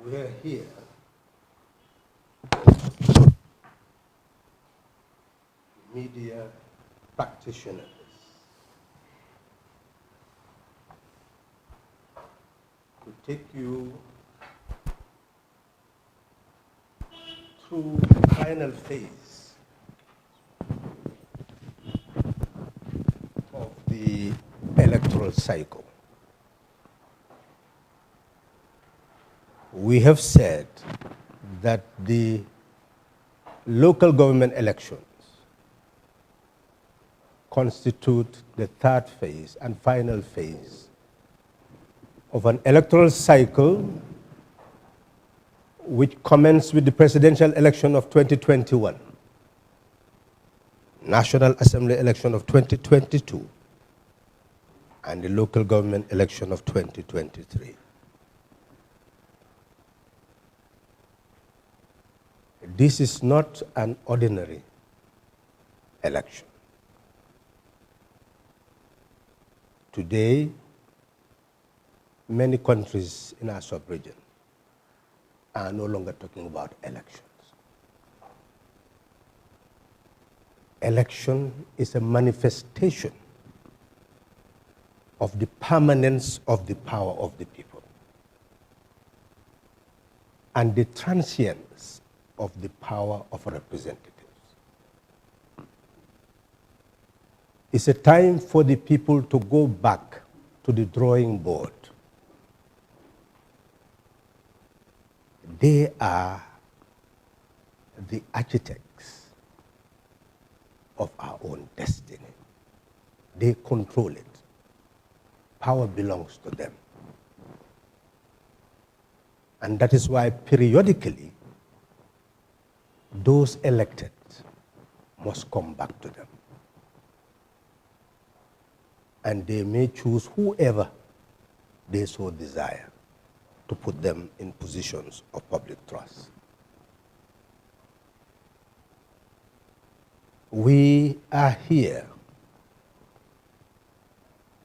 we're here media practitioners to take you through the final phase of the electoral cycle. We have said that the local government elections constitute the third phase and final phase of an electoral cycle which commenced with the presidential election of 2021, National Assembly election of 2022, and the local government election of 2023. This is not an ordinary election. Today, many countries in our sub-region are no longer talking about elections. Election is a manifestation of the permanence of the power of the people and the transience of the power of representatives. It's a time for the people to go back to the drawing board. They are the architects of our own destiny. They control it. Power belongs to them. And that is why periodically, those elected must come back to them. And they may choose whoever they so desire to put them in positions of public trust. We are here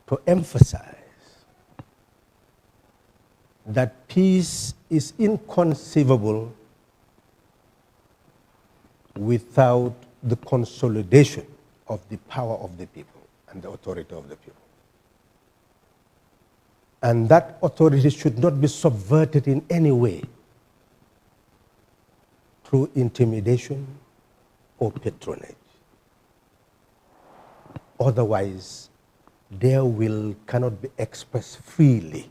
to emphasize that peace is inconceivable without the consolidation of the power of the people and the authority of the people. And that authority should not be subverted in any way through intimidation or patronage. Otherwise, their will cannot be expressed freely.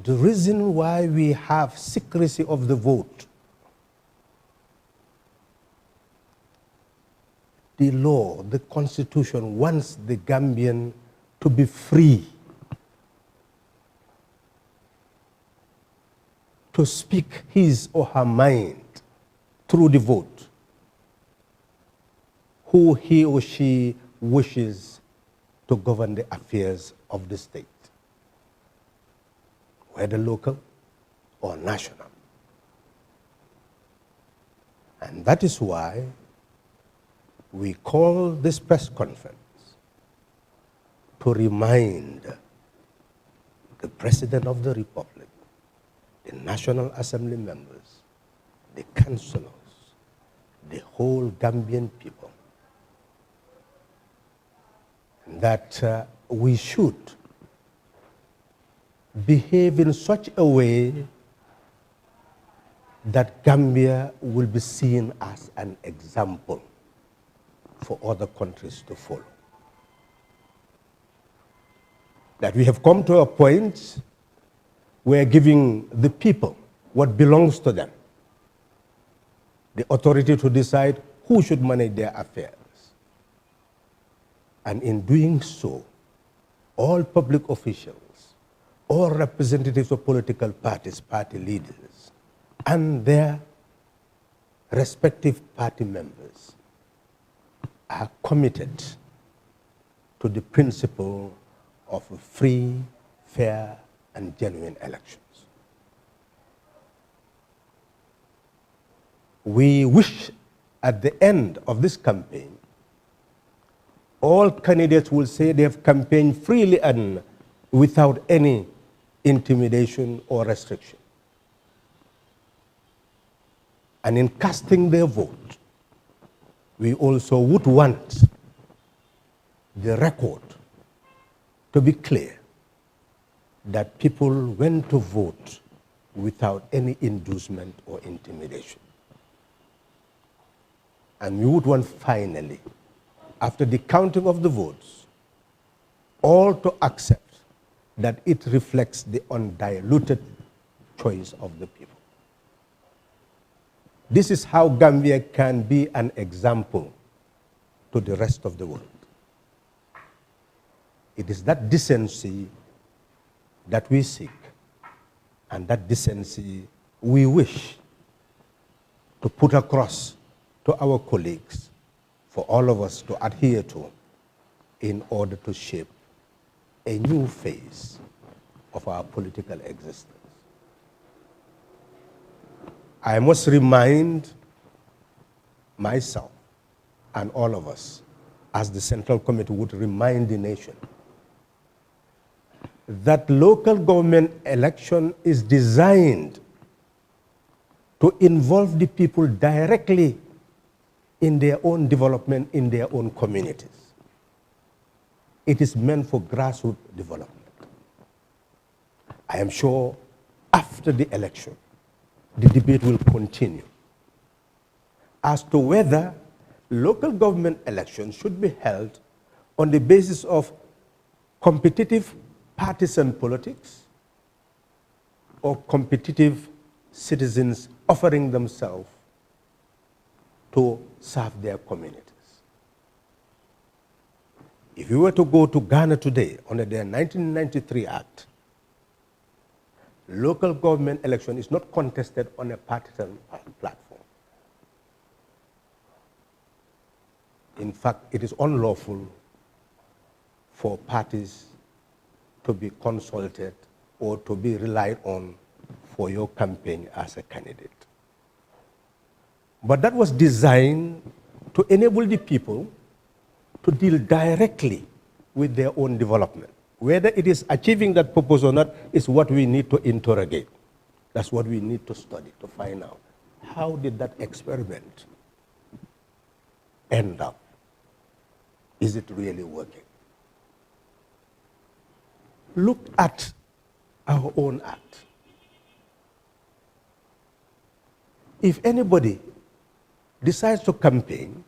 The reason why we have secrecy of the vote, the law, the constitution wants the Gambian to be free to speak his or her mind through the vote, who he or she wishes to govern the affairs of the state, whether local or national. And that is why we call this press conference to remind the President of the Republic, the National Assembly members, the councillors, the whole Gambian people, that we should behave in such a way that Gambia will be seen as an example for other countries to follow. That we have come to a point where giving the people what belongs to them, the authority to decide who should manage their affairs. And in doing so, all public officials, all representatives of political parties, party leaders, and their respective party members are committed to the principle of free, fair, and genuine elections. We wish at the end of this campaign, all candidates will say they have campaigned freely and without any intimidation, or restriction. And in casting their vote, we also would want the record to be clear that people went to vote without any inducement or intimidation. And we would want finally, after the counting of the votes, all to accept that it reflects the undiluted choice of the people. This is how Gambia can be an example to the rest of the world. It is that decency that we seek, and that decency we wish to put across to our colleagues, for all of us to adhere to in order to shape a new phase of our political existence. I must remind myself and all of us, as the Central Committee would remind the nation, that local government election is designed to involve the people directly in their own development, in their own communities. It is meant for grassroots development. I am sure after the election, the debate will continue as to whether local government elections should be held on the basis of competitive partisan politics or competitive citizens offering themselves to serve their communities. If you were to go to Ghana today under their 1993 Act, local government election is not contested on a partisan platform. In fact, it is unlawful for parties to be consulted or to be relied on for your campaign as a candidate. But that was designed to enable the people to deal directly with their own development. Whether it is achieving that purpose or not is what we need to interrogate. That's what we need to study, to find out. How did that experiment end up? Is it really working? Look at our own act. If anybody decides to campaign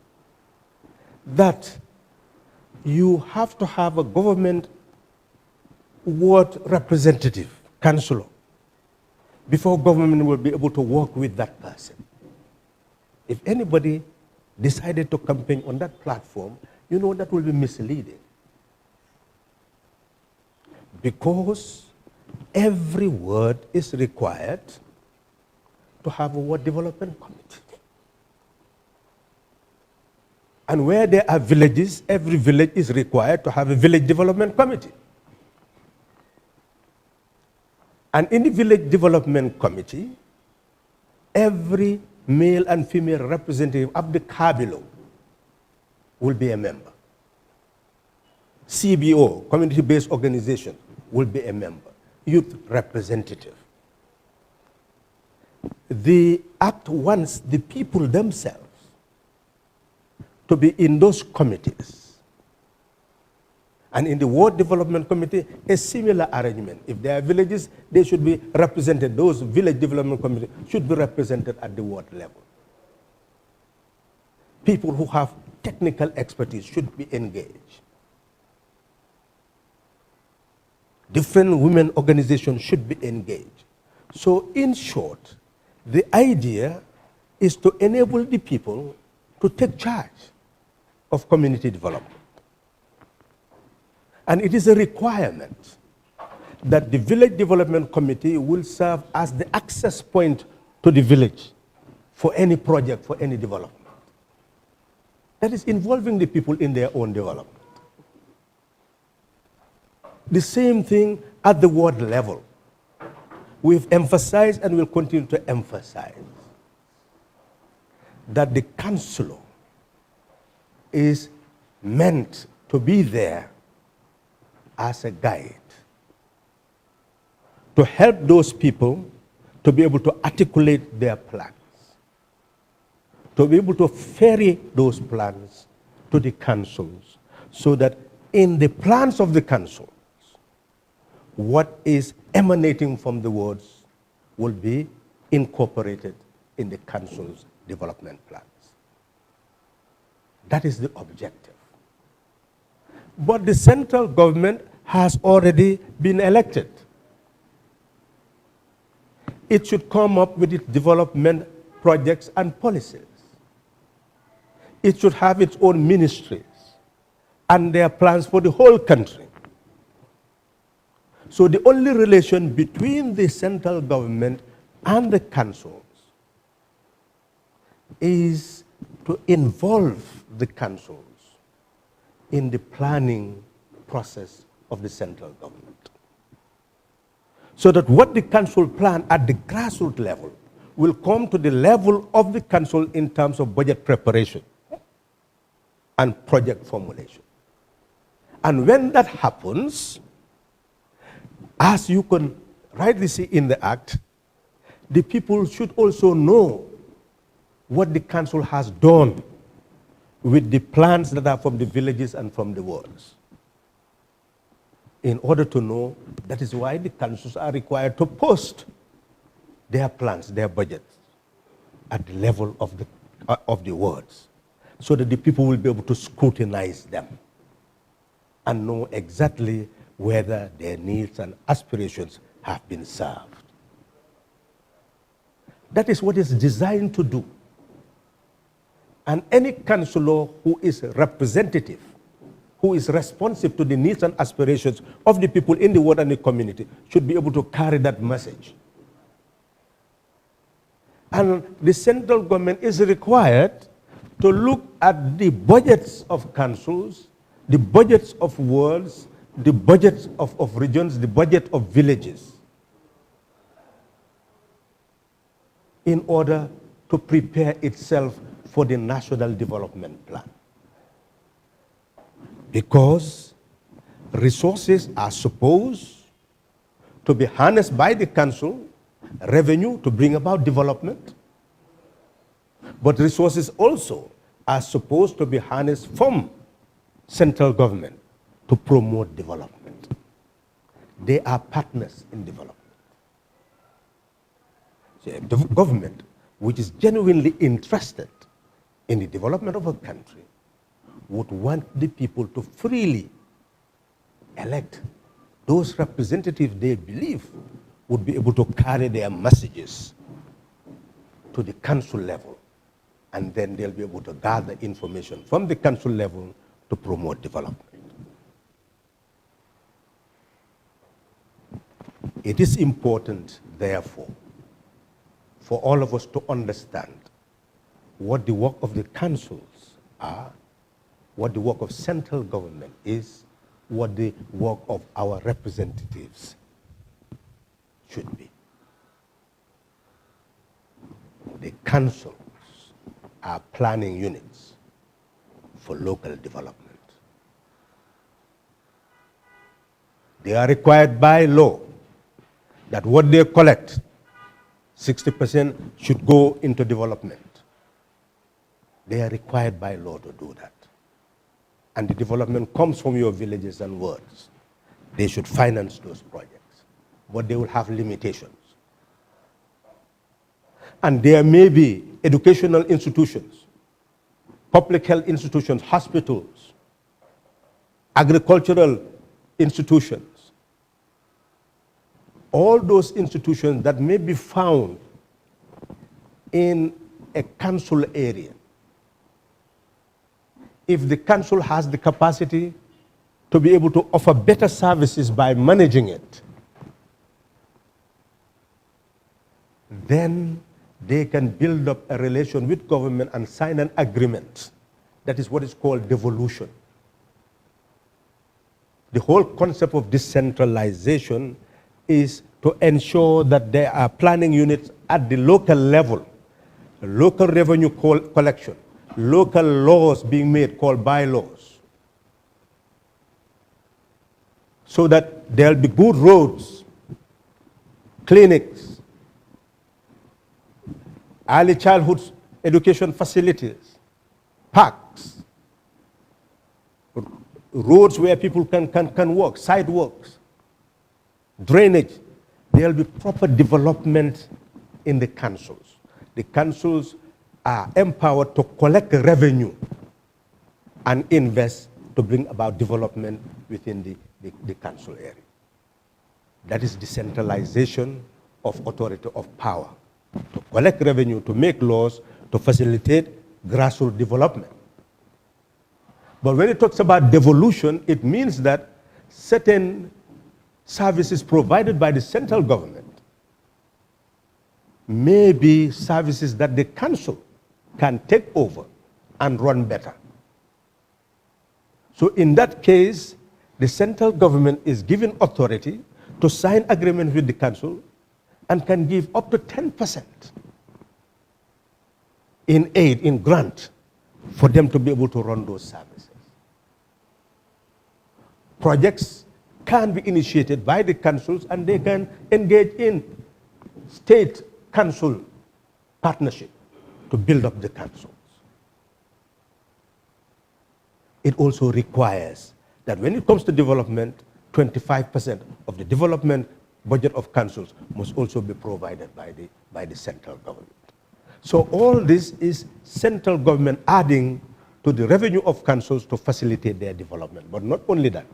that you have to have a government ward representative, councillor, before government will be able to work with that person. If anybody decided to campaign on that platform, you know that will be misleading. Because every ward is required to have a ward development committee. And where there are villages, every village is required to have a village development committee. And in the village development committee, every male and female representative of the Kabilo will be a member. CBO, community-based organization, will be a member. Youth representative. The act wants the people themselves to be in those committees. And in the ward development committee, a similar arrangement. If there are villages, they should be represented. Those village development committees should be represented at the ward level. People who have technical expertise should be engaged. Different women organizations should be engaged. So in short, the idea is to enable the people to take charge of community development. And it is a requirement that the village development committee will serve as the access point to the village for any project, for any development. That is involving the people in their own development. The same thing at the ward level. We've emphasized and will continue to emphasize that the councillor is meant to be there as a guide to help those people to be able to articulate their plans, to be able to ferry those plans to the councils, so that in the plans of the councils, what is emanating from the words will be incorporated in the council's development plans. That is the objective. But the central government has already been elected. It should come up with its development projects and policies. It should have its own ministries and their plans for the whole country. So the only relation between the central government and the councils is to involve the councils in the planning process of the central government. So that what the council plan at the grassroots level will come to the level of the council in terms of budget preparation and project formulation. And when that happens, as you can rightly see in the Act, the people should also know what the council has done with the plans that are from the villages and from the wards. In order to know, that is why the councils are required to post their plans, their budgets, at the level of the wards, so that the people will be able to scrutinize them and know exactly whether their needs and aspirations have been served. That is what it's designed to do. And any councillor who is representative, who is responsive to the needs and aspirations of the people in the ward and the community, should be able to carry that message. And the central government is required to look at the budgets of councils, the budgets of wards, the budgets of regions, the budget of villages, in order to prepare itself for the national development plan. Because resources are supposed to be harnessed by the council, revenue to bring about development, but resources also are supposed to be harnessed from central government to promote development. They are partners in development. So the government, which is genuinely interested in the development of a country, would want the people to freely elect those representatives they believe would be able to carry their messages to the council level, and then they'll be able to gather information from the council level to promote development. It is important, therefore, for all of us to understand what the work of the councils are, what the work of central government is, what the work of our representatives should be. The councils are planning units for local development. They are required by law that what they collect, 60% should go into development. They are required by law to do that. And the development comes from your villages and wards. They should finance those projects, but they will have limitations. And there may be educational institutions, public health institutions, hospitals, agricultural institutions, all those institutions that may be found in a council area. If the council has the capacity to be able to offer better services by managing it, then they can build up a relation with government and sign an agreement. That is what is called devolution. The whole concept of decentralization is to ensure that there are planning units at the local level, local revenue collection, local laws being made called bylaws, so that there'll be good roads, clinics, early childhood education facilities, parks, roads where people can walk, sidewalks, drainage. There will be proper development in the councils. The councils are empowered to collect revenue and invest to bring about development within the council area. That is decentralization of authority of power, to collect revenue, to make laws, to facilitate grassroots development. But when it talks about devolution, it means that certain services provided by the central government may be services that the council can take over and run better. So in that case, the central government is given authority to sign agreement with the council and can give up to 10% in aid, in grant, for them to be able to run those services. Projects can be initiated by the councils and they can engage in state council partnership to build up the councils. It also requires that when it comes to development, 25% of the development budget of councils must also be provided by the central government. So all this is central government adding to the revenue of councils to facilitate their development. But not only that,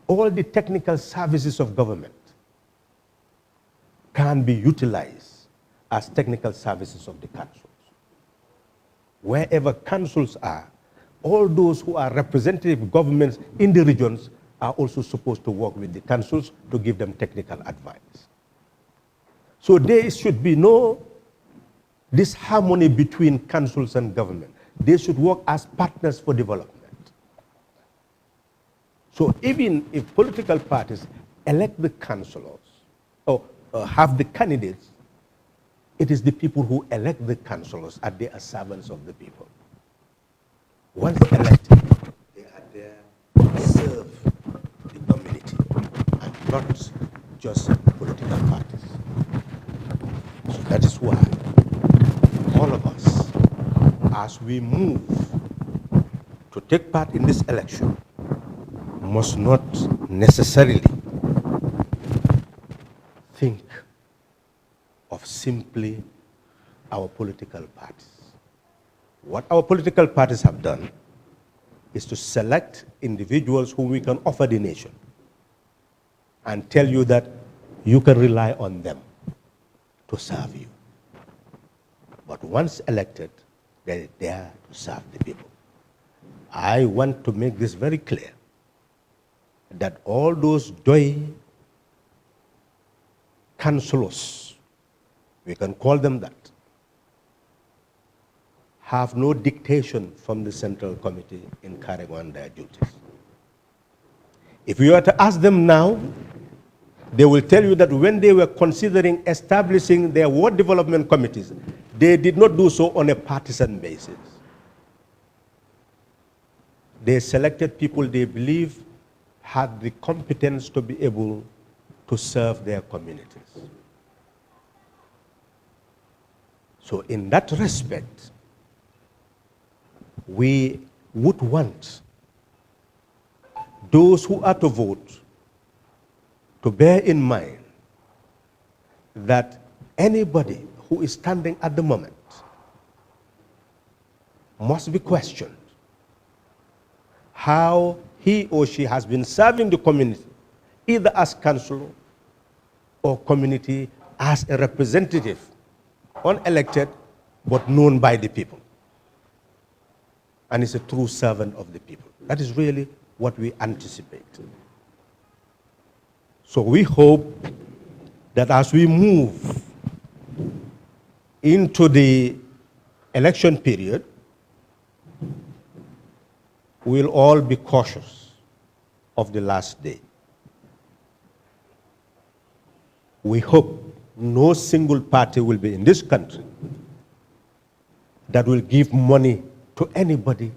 all the technical services of government can be utilized as technical services of the councils. Wherever councils are, all those who are representative governments in the regions are also supposed to work with the councils to give them technical advice. So there should be no disharmony between councils and government. They should work as partners for development. So even if political parties elect the councillors or have the candidates, it is the people who elect the councillors and they are servants of the people. Once elected, they are there to serve the community and not just political parties. So that is why all of us, as we move to take part in this election, must not necessarily think of simply our political parties. What our political parties have done is to select individuals whom we can offer the nation and tell you that you can rely on them to serve you. But once elected, they're there to serve the people. I want to make this very clear that all those DOI councillors, we can call them that, have no dictation from the Central Committee in carrying on their duties. If you were to ask them now, they will tell you that when they were considering establishing their ward development committees, they did not do so on a partisan basis. They selected people they believe had the competence to be able to serve their communities. So in that respect, we would want those who are to vote to bear in mind that anybody who is standing at the moment must be questioned how he or she has been serving the community, either as councillor or community as a representative, unelected but known by the people, and is a true servant of the people. That is really what we anticipate. So we hope that as we move into the election period, we'll all be cautious of the last day. We hope no single party will be in this country that will give money to anybody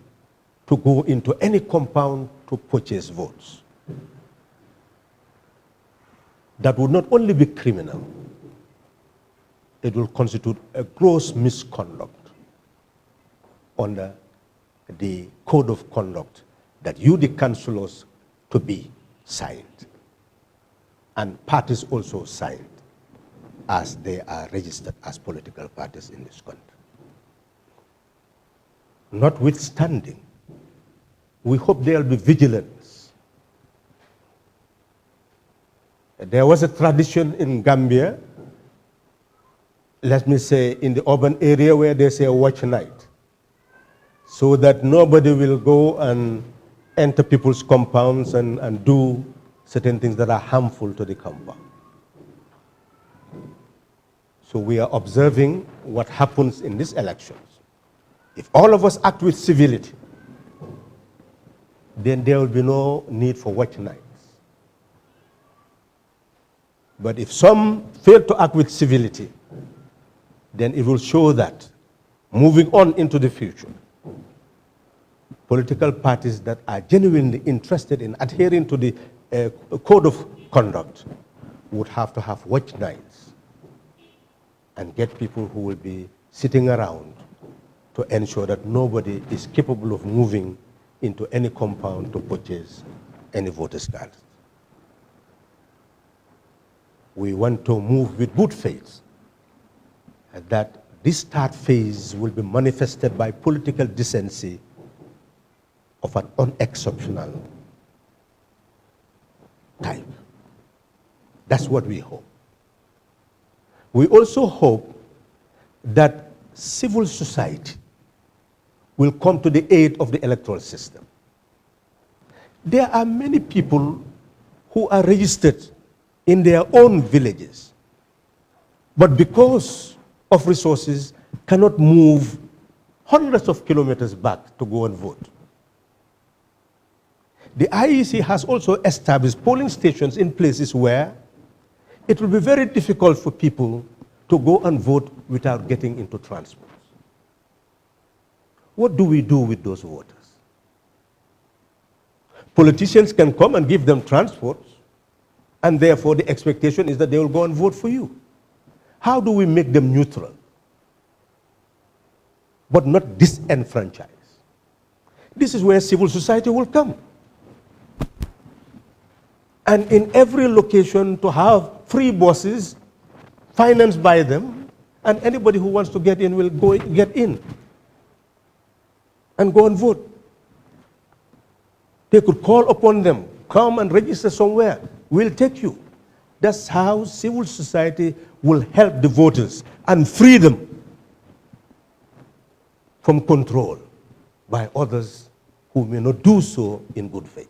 to go into any compound to purchase votes. That would not only be criminal, it will constitute a gross misconduct under the code of conduct that you, the councillors, to be signed. And parties also signed as they are registered as political parties in this country. Notwithstanding, we hope there will be vigilance. There was a tradition in Gambia, let me say in the urban area, where they say watch night, so that nobody will go and enter people's compounds and do certain things that are harmful to the compound. So we are observing what happens in these elections. If all of us act with civility, then there will be no need for watch nights. But if some fail to act with civility, then it will show that moving on into the future, political parties that are genuinely interested in adhering to the code of conduct would have to have watch nights and get people who will be sitting around to ensure that nobody is capable of moving into any compound to purchase any voters' cards. We want to move with good faith that this third phase will be manifested by political decency of an unexceptional type. That's what we hope. We also hope that civil society will come to the aid of the electoral system. There are many people who are registered in their own villages, but because of resources cannot move hundreds of kilometers back to go and vote. The IEC has also established polling stations in places where it will be very difficult for people to go and vote without getting into transport. What do we do with those voters? Politicians can come and give them transport, and therefore the expectation is that they will go and vote for you. How do we make them neutral, but not disenfranchised? This is where civil society will come. And in every location to have free buses financed by them, and anybody who wants to get in will go get in and go and vote. They could call upon them, come and register somewhere, we'll take you. That's how civil society will help the voters and free them from control by others who may not do so in good faith.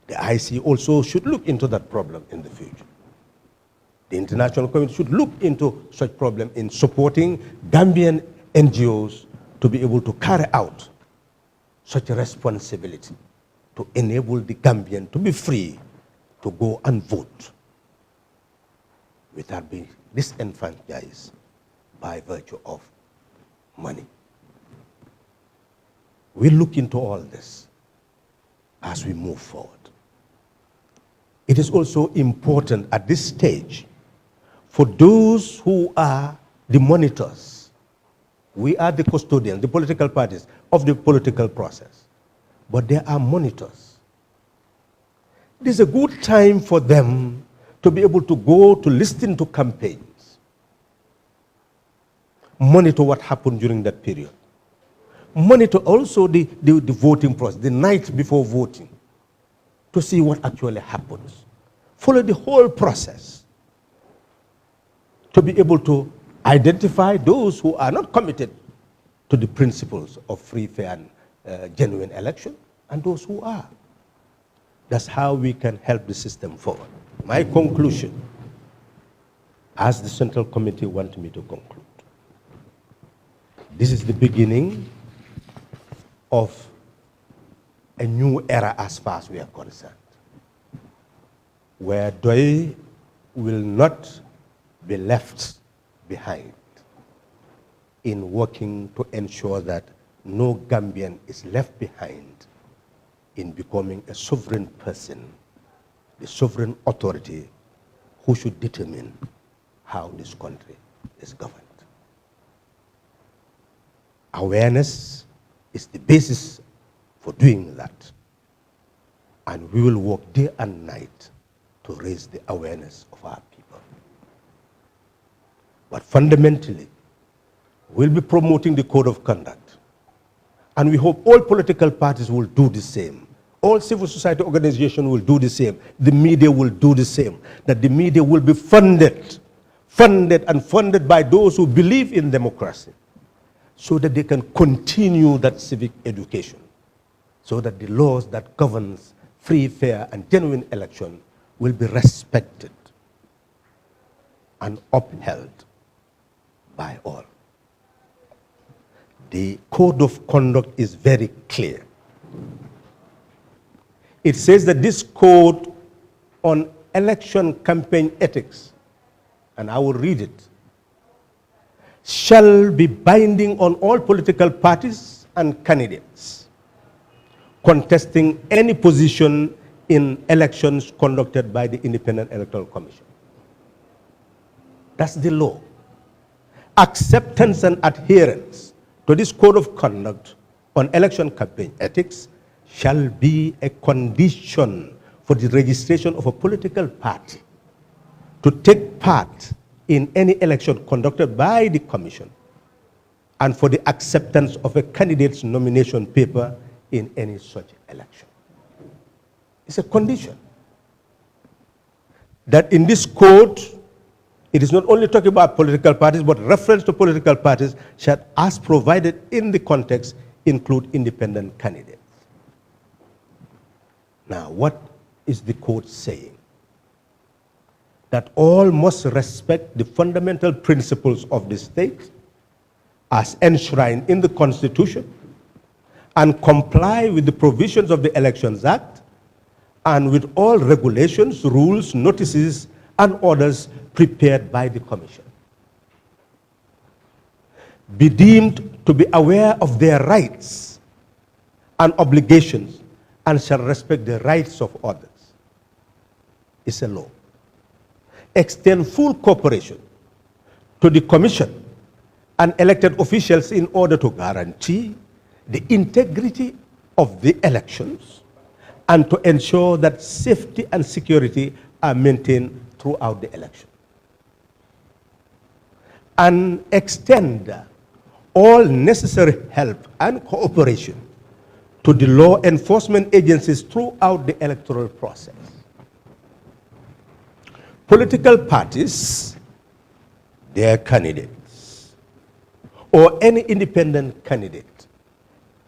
The IC also should look into that problem in the future. The international community should look into such problem in supporting Gambian NGOs to be able to carry out such a responsibility to enable the Gambian to be free to go and vote without being disenfranchised by virtue of money. We look into all this as we move forward. It is also important at this stage for those who are the monitors. We are the custodians, the political parties of the political process, but there are monitors. This is a good time for them to be able to go to listen to campaigns, monitor what happened during that period, monitor also the voting process, the night before voting, to see what actually happens. Follow the whole process to be able to identify those who are not committed to the principles of free, fair, and genuine election, and those who are. That's how we can help the system forward. My conclusion, as the Central Committee wants me to conclude, this is the beginning of a new era as far as we are concerned, where DOI will not be left behind in working to ensure that no Gambian is left behind in becoming a sovereign person, the sovereign authority who should determine how this country is governed. Awareness is the basis for doing that. And we will work day and night to raise the awareness of our people. But fundamentally, we'll be promoting the code of conduct. And we hope all political parties will do the same. All civil society organizations will do the same. The media will do the same. That the media will be funded by those who believe in democracy, so that they can continue that civic education, so that the laws that governs free, fair, and genuine election will be respected and upheld by all. The code of conduct is very clear. It says that this code on election campaign ethics, and I will read it, shall be binding on all political parties and candidates contesting any position in elections conducted by the Independent Electoral Commission. That's the law. Acceptance and adherence to this code of conduct on election campaign ethics shall be a condition for the registration of a political party to take part in any election conducted by the Commission, and for the acceptance of a candidate's nomination paper in any such election. It's a condition. That in this code, it is not only talking about political parties, but reference to political parties shall, as provided in the context, include independent candidates. Now, what is the code saying? That all must respect the fundamental principles of the state as enshrined in the Constitution and comply with the provisions of the Elections Act and with all regulations, rules, notices, and orders prepared by the Commission. Be deemed to be aware of their rights and obligations and shall respect the rights of others. It's a law. Extend full cooperation to the Commission and elected officials in order to guarantee the integrity of the elections and to ensure that safety and security are maintained throughout the election. And extend all necessary help and cooperation to the law enforcement agencies throughout the electoral process. Political parties, their candidates, or any independent candidate,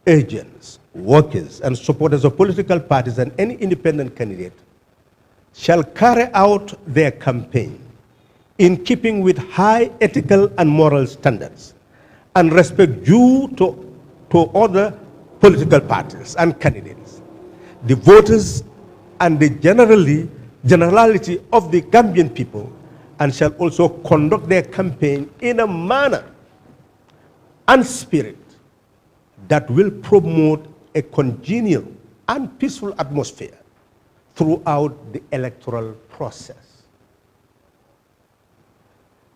agents, workers, and supporters of political parties and any independent candidate shall carry out their campaign in keeping with high ethical and moral standards and respect due to other political parties and candidates, the voters, and the generality of the Gambian people, and shall also conduct their campaign in a manner and spirit that will promote a congenial and peaceful atmosphere throughout the electoral process.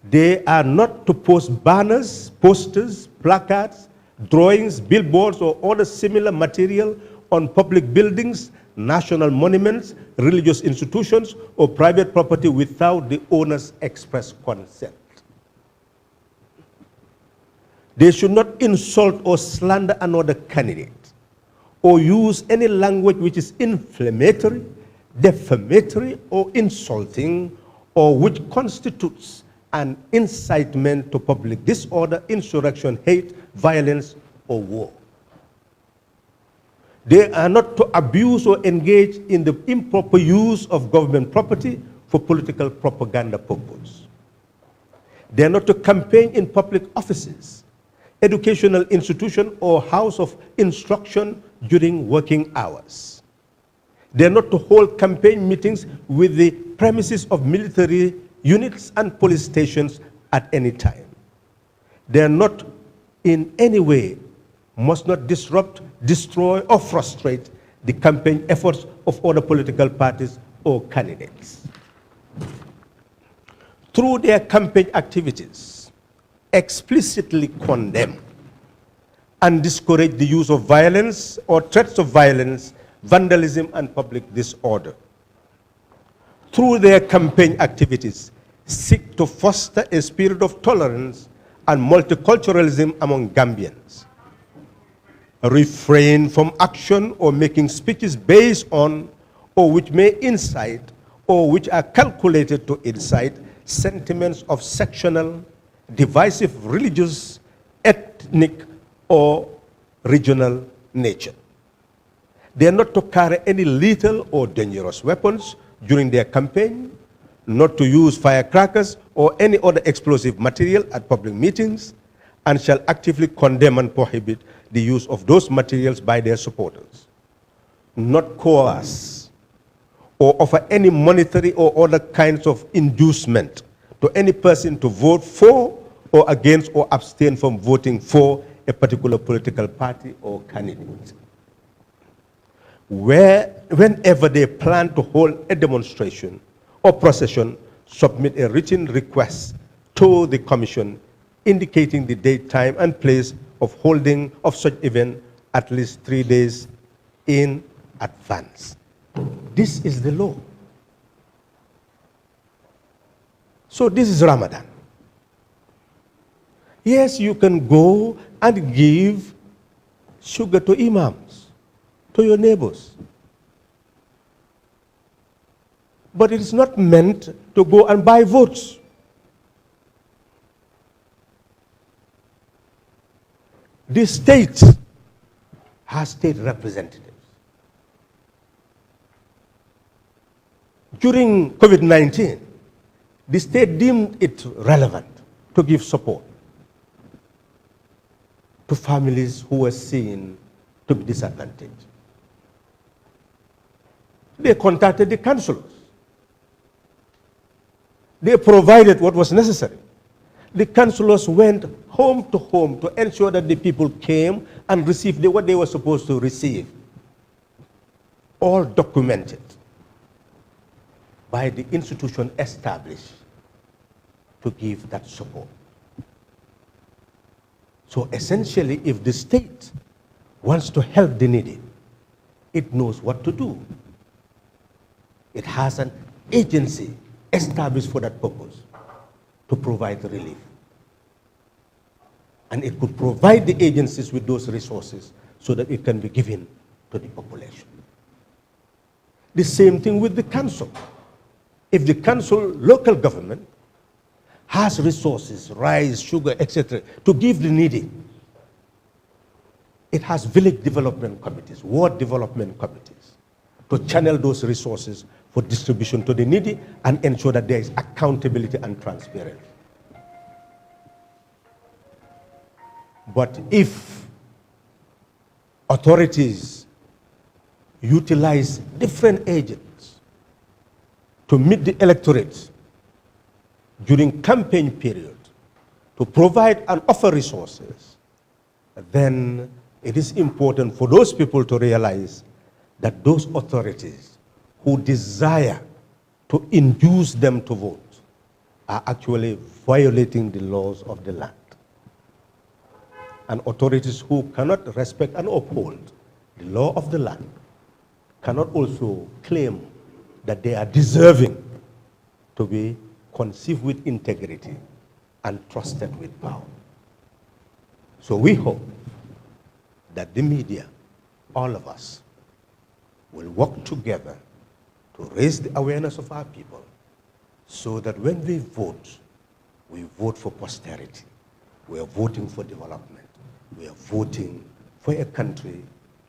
They are not to post banners, posters, placards, drawings, billboards, or other similar material on public buildings, national monuments, religious institutions, or private property without the owner's express consent. They should not insult or slander another candidate or use any language which is inflammatory, defamatory, or insulting, or which constitutes an incitement to public disorder, insurrection, hate, violence, or war. They are not to abuse or engage in the improper use of government property for political propaganda purposes. They are not to campaign in public offices, educational institution, or house of instruction during working hours. They are not to hold campaign meetings with the premises of military units and police stations at any time. They are not in any way, must not disrupt, destroy, or frustrate the campaign efforts of other political parties or candidates. through their campaign activities, explicitly condemn and discourage the use of violence or threats of violence, vandalism, and public disorder. Through their campaign activities, seek to foster a spirit of tolerance and multiculturalism among Gambians. Refrain from action or making speeches based on or which may incite or which are calculated to incite sentiments of sectional, divisive, religious, ethnic, or regional nature. They are not to carry any lethal or dangerous weapons during their campaign, not to use firecrackers or any other explosive material at public meetings, and shall actively condemn and prohibit the use of those materials by their supporters. Not coerce or offer any monetary or other kinds of inducement to any person to vote for or against or abstain from voting for a particular political party or candidate. Whenever they plan to hold a demonstration or procession, submit a written request to the Commission indicating the date, time, and place of holding of such event at least 3 days in advance. This is the law. So this is Ramadan. Yes, you can go and give sugar to imams, to your neighbors. But it is not meant to go and buy votes. The state has state representatives. During COVID-19, the state deemed it relevant to give support to families who were seen to be disadvantaged. They contacted the councillors. They provided what was necessary. The councillors went home to ensure that the people came and received what they were supposed to receive. All documented by the institution established to give that support. So essentially, if the state wants to help the needy, it knows what to do. It has an agency established for that purpose, to provide relief. And it could provide the agencies with those resources so that it can be given to the population. The same thing with the council. If the council, local government, has resources, rice, sugar, etc., to give the needy, it has village development committees, ward development committees, to channel those resources for distribution to the needy and ensure that there is accountability and transparency. But if authorities utilize different agents to meet the electorate during campaign period, to provide and offer resources, then it is important for those people to realize that those authorities who desire to induce them to vote are actually violating the laws of the land. And authorities who cannot respect and uphold the law of the land cannot also claim that they are deserving to be conceived with integrity and trusted with power. So we hope that the media, all of us, will work together to raise the awareness of our people so that when we vote for posterity. We are voting for development. We are voting for a country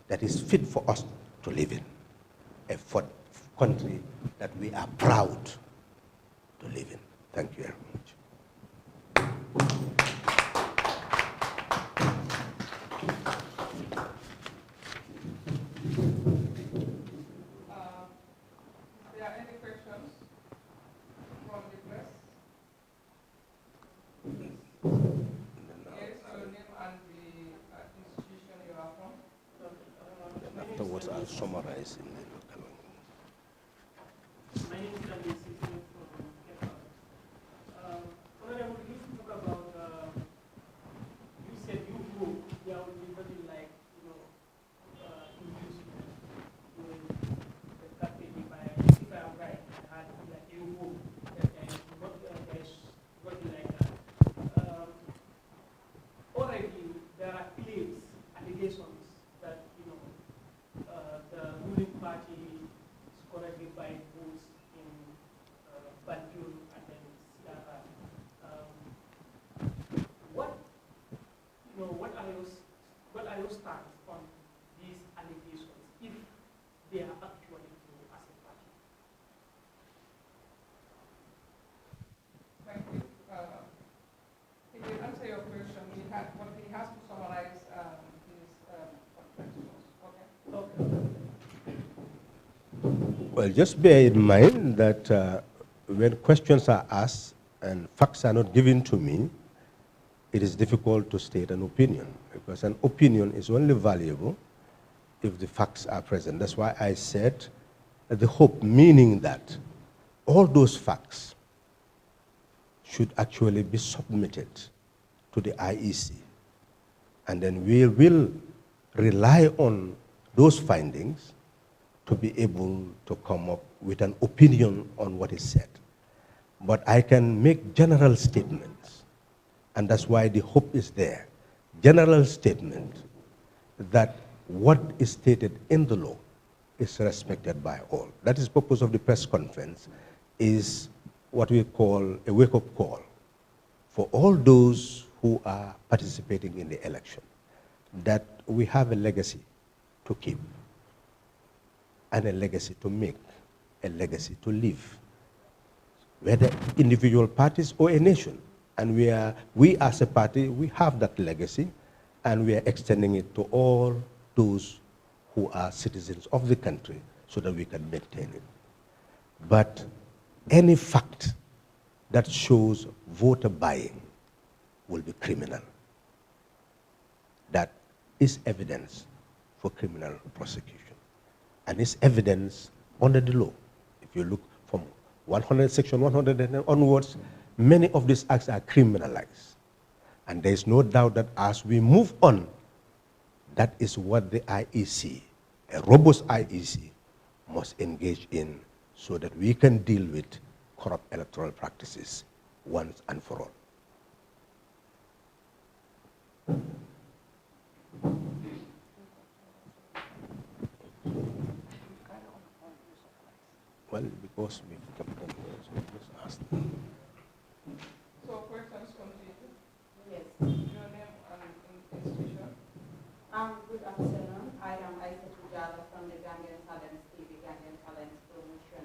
that is fit for us to live in, a country that we are proud to live in. Thank you very much. Are there any questions from the press? Yes, your name and the institution you are from. Afterwards, I'll summarize in the local language. My name is from Kerr. stance on these allegations, if they are actually true as a party? Thank you. If you answer your question, what he has to summarize his questions. Okay. Well, just bear in mind that when questions are asked and facts are not given to me, it is difficult to state an opinion, because an opinion is only valuable if the facts are present. That's why I said the hope, meaning that all those facts should actually be submitted to the IEC. And then we will rely on those findings to be able to come up with an opinion on what is said. But I can make general statements, and that's why the hope is there. General statement that what is stated in the law is respected by all. That is the purpose of the press conference, is what we call a wake-up call for all those who are participating in the election, that we have a legacy to keep, and a legacy to make, a legacy to live, whether individual parties or a nation. And we as a party, we have that legacy, and we are extending it to all those who are citizens of the country so that we can maintain it. But any fact that shows voter buying will be criminal. That is evidence for criminal prosecution, and is evidence under the law. If you look from section 100 and onwards, many of these acts are criminalized. And there is no doubt that as we move on, that is what the IEC, a robust IEC, must engage in, so that we can deal with corrupt electoral practices once and for all. Well, because we've come to just ask them. So questions continue. Yes. Your name and institution. Good afternoon. I am Aisha Pujala from the Gambian Talents TV, Gambian Talents Promotion.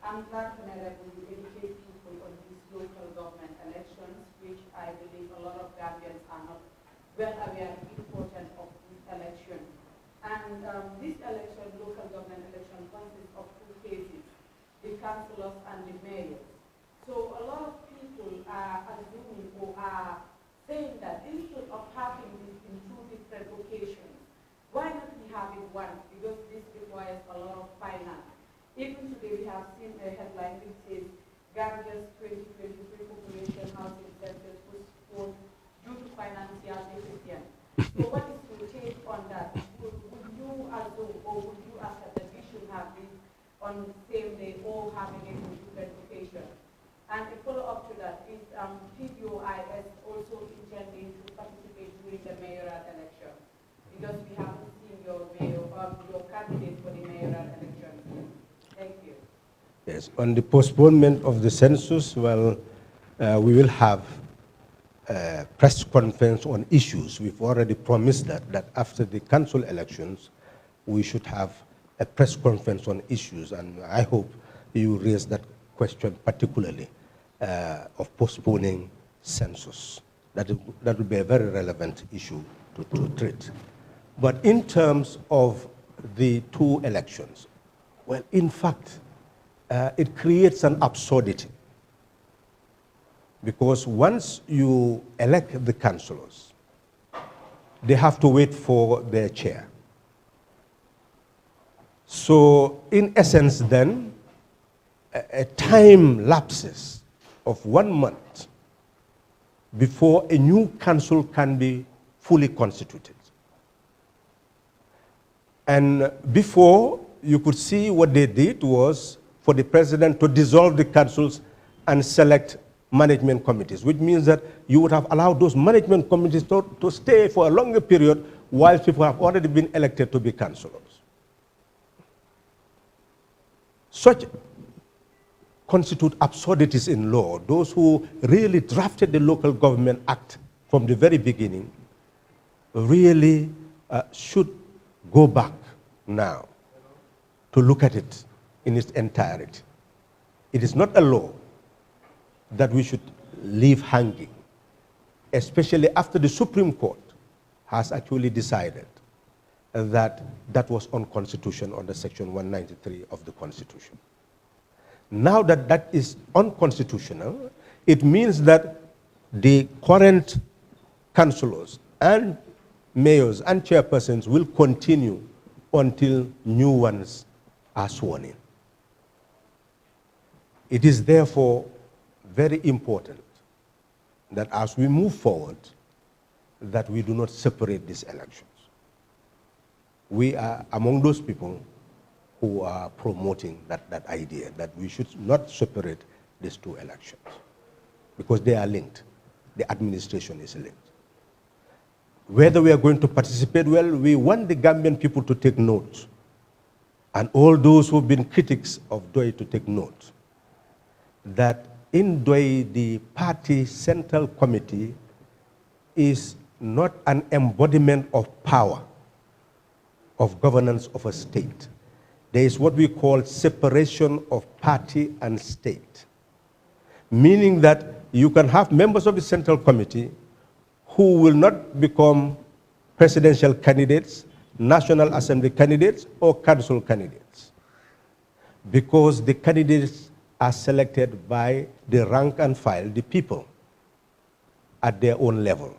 I'm glad, Honorable, you educate people on these local government elections, which I believe a lot of Gambians are not well aware of the importance of this election. And this election, local government election, consists of two phases, the councillors and the mayors. So a lot of people are assuming or are saying that instead of having this in two different occasions, why not we have it once? Because this requires a lot of finance. Even today we have seen a headline which says Gambia's 2023 population housing census was postponed due to financial deficiency. So what is your take on that? Would you assume, or would you accept that we should have this on the same day or having it in different occasions? And a follow-up to that is PDOIS also intending to participate during the mayoral election, because we haven't seen your candidate for the mayoral election. Thank you. Yes, on the postponement of the census, well, we will have a press conference on issues. We've already promised that after the council elections, we should have a press conference on issues, and I hope you raise that question particularly of postponing census. That will be a very relevant issue to treat. But in terms of the two elections, well, in fact, it creates an absurdity, because once you elect the councillors, they have to wait for their chair. So in essence then, a time lapses of 1 month before a new council can be fully constituted. And before, you could see what they did was for the president to dissolve the councils and select management committees, which means that you would have allowed those management committees to stay for a longer period while people have already been elected to be councillors. Such constitute absurdities in law. Those who really drafted the Local Government Act from the very beginning really should go back now to look at it in its entirety. It is not a law that we should leave hanging, especially after the Supreme Court has actually decided that that was unconstitutional under Section 193 of the Constitution. Now that that is unconstitutional, it means that the current councillors and mayors and chairpersons will continue until new ones are sworn in. It is therefore very important that as we move forward, that we do not separate these elections. We are among those people who are promoting that idea that we should not separate these two elections because they are linked. The administration is linked. Whether we are going to participate, well, we want the Gambian people to take note, and all those who have been critics of DOI to take note, that in DOI, the party central committee is not an embodiment of power, of governance of a state. There is what we call separation of party and state, meaning that you can have members of the central committee who will not become presidential candidates, National Assembly candidates, or council candidates, because the candidates are selected by the rank and file, the people, at their own level.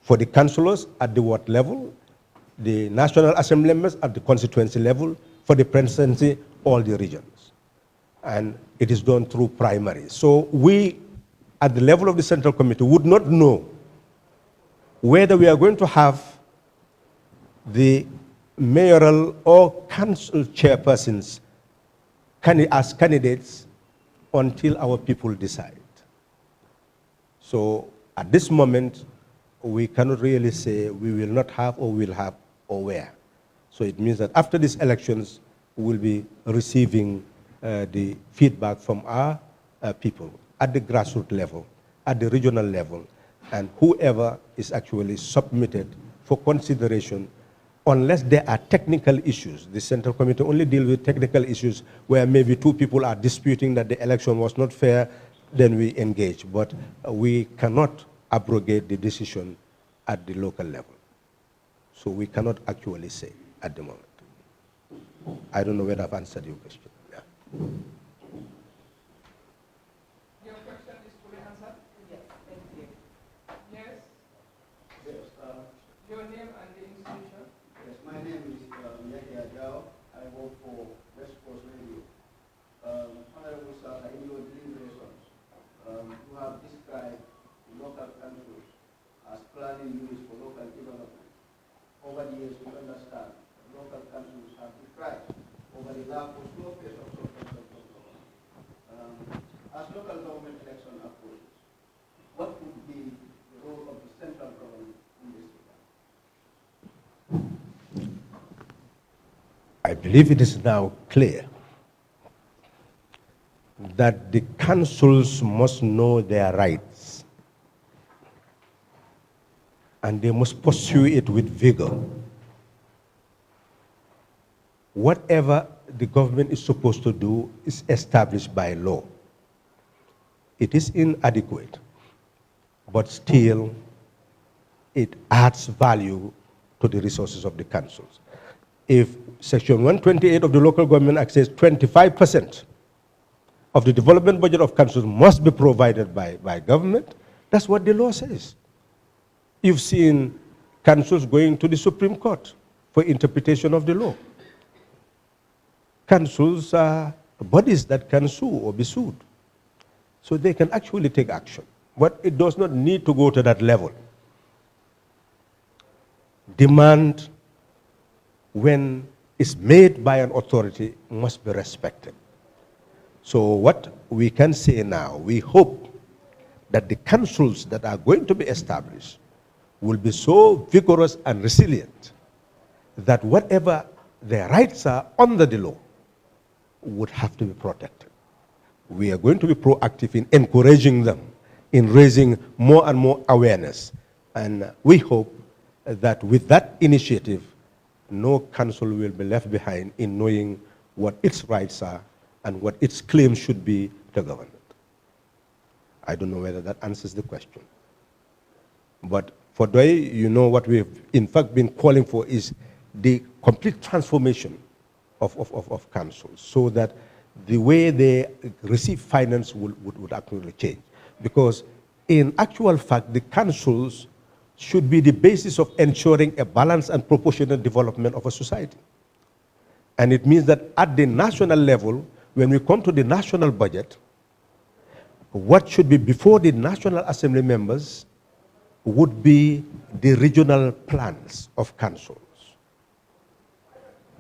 For the councillors, at the ward level, the National Assembly members at the constituency level, for the presidency, all the regions. And it is done through primaries. So we, at the level of the Central Committee, would not know whether we are going to have the mayoral or council chairpersons as candidates until our people decide. So at this moment, we cannot really say we will not have or will have or where. So it means that after these elections, we will be receiving the feedback from our people at the grassroots level, at the regional level, and whoever is actually submitted for consideration, unless there are technical issues. The Central Committee only deals with technical issues where maybe two people are disputing that the election was not fair, then we engage. But we cannot abrogate the decision at the local level. So we cannot actually say at the moment. I don't know whether I've answered your question. Yeah. Your question is fully answered? Yes, thank you. Yes? Yes, Your name and the institution? yes, my name is Yahya Jao. I work for West Coast Radio. Honorable Sir, in your deliberations, you have described local councils as planning units for local development. Over the years, we understand local councils have deprived over the lack of slow pace of government. As local government election approaches, what would be the role of the central government in this regard? I believe it is now clear that the councils must know their rights and they must pursue it with vigor. Whatever the government is supposed to do is established by law. It is inadequate, but still it adds value to the resources of the councils. If Section 128 of the Local Government Act says 25% of the development budget of councils must be provided by government, that's what the law says. You've seen councils going to the Supreme Court for interpretation of the law. Councils are bodies that can sue or be sued. So they can actually take action. But it does not need to go to that level. Demand, when it's made by an authority, must be respected. So what we can say now, we hope that the councils that are going to be established will be so vigorous and resilient that whatever their rights are under the law would have to be protected. We are going to be proactive in encouraging them, in raising more and more awareness. And we hope that with that initiative, no council will be left behind in knowing what its rights are and what its claims should be to government. I don't know whether that answers the question. But for DOI, you know what we've in fact been calling for is the complete transformation of councils so that the way they receive finance would actually change. Because in actual fact, the councils should be the basis of ensuring a balanced and proportionate development of a society. And it means that at the national level, when we come to the national budget, what should be before the National Assembly members would be the regional plans of councils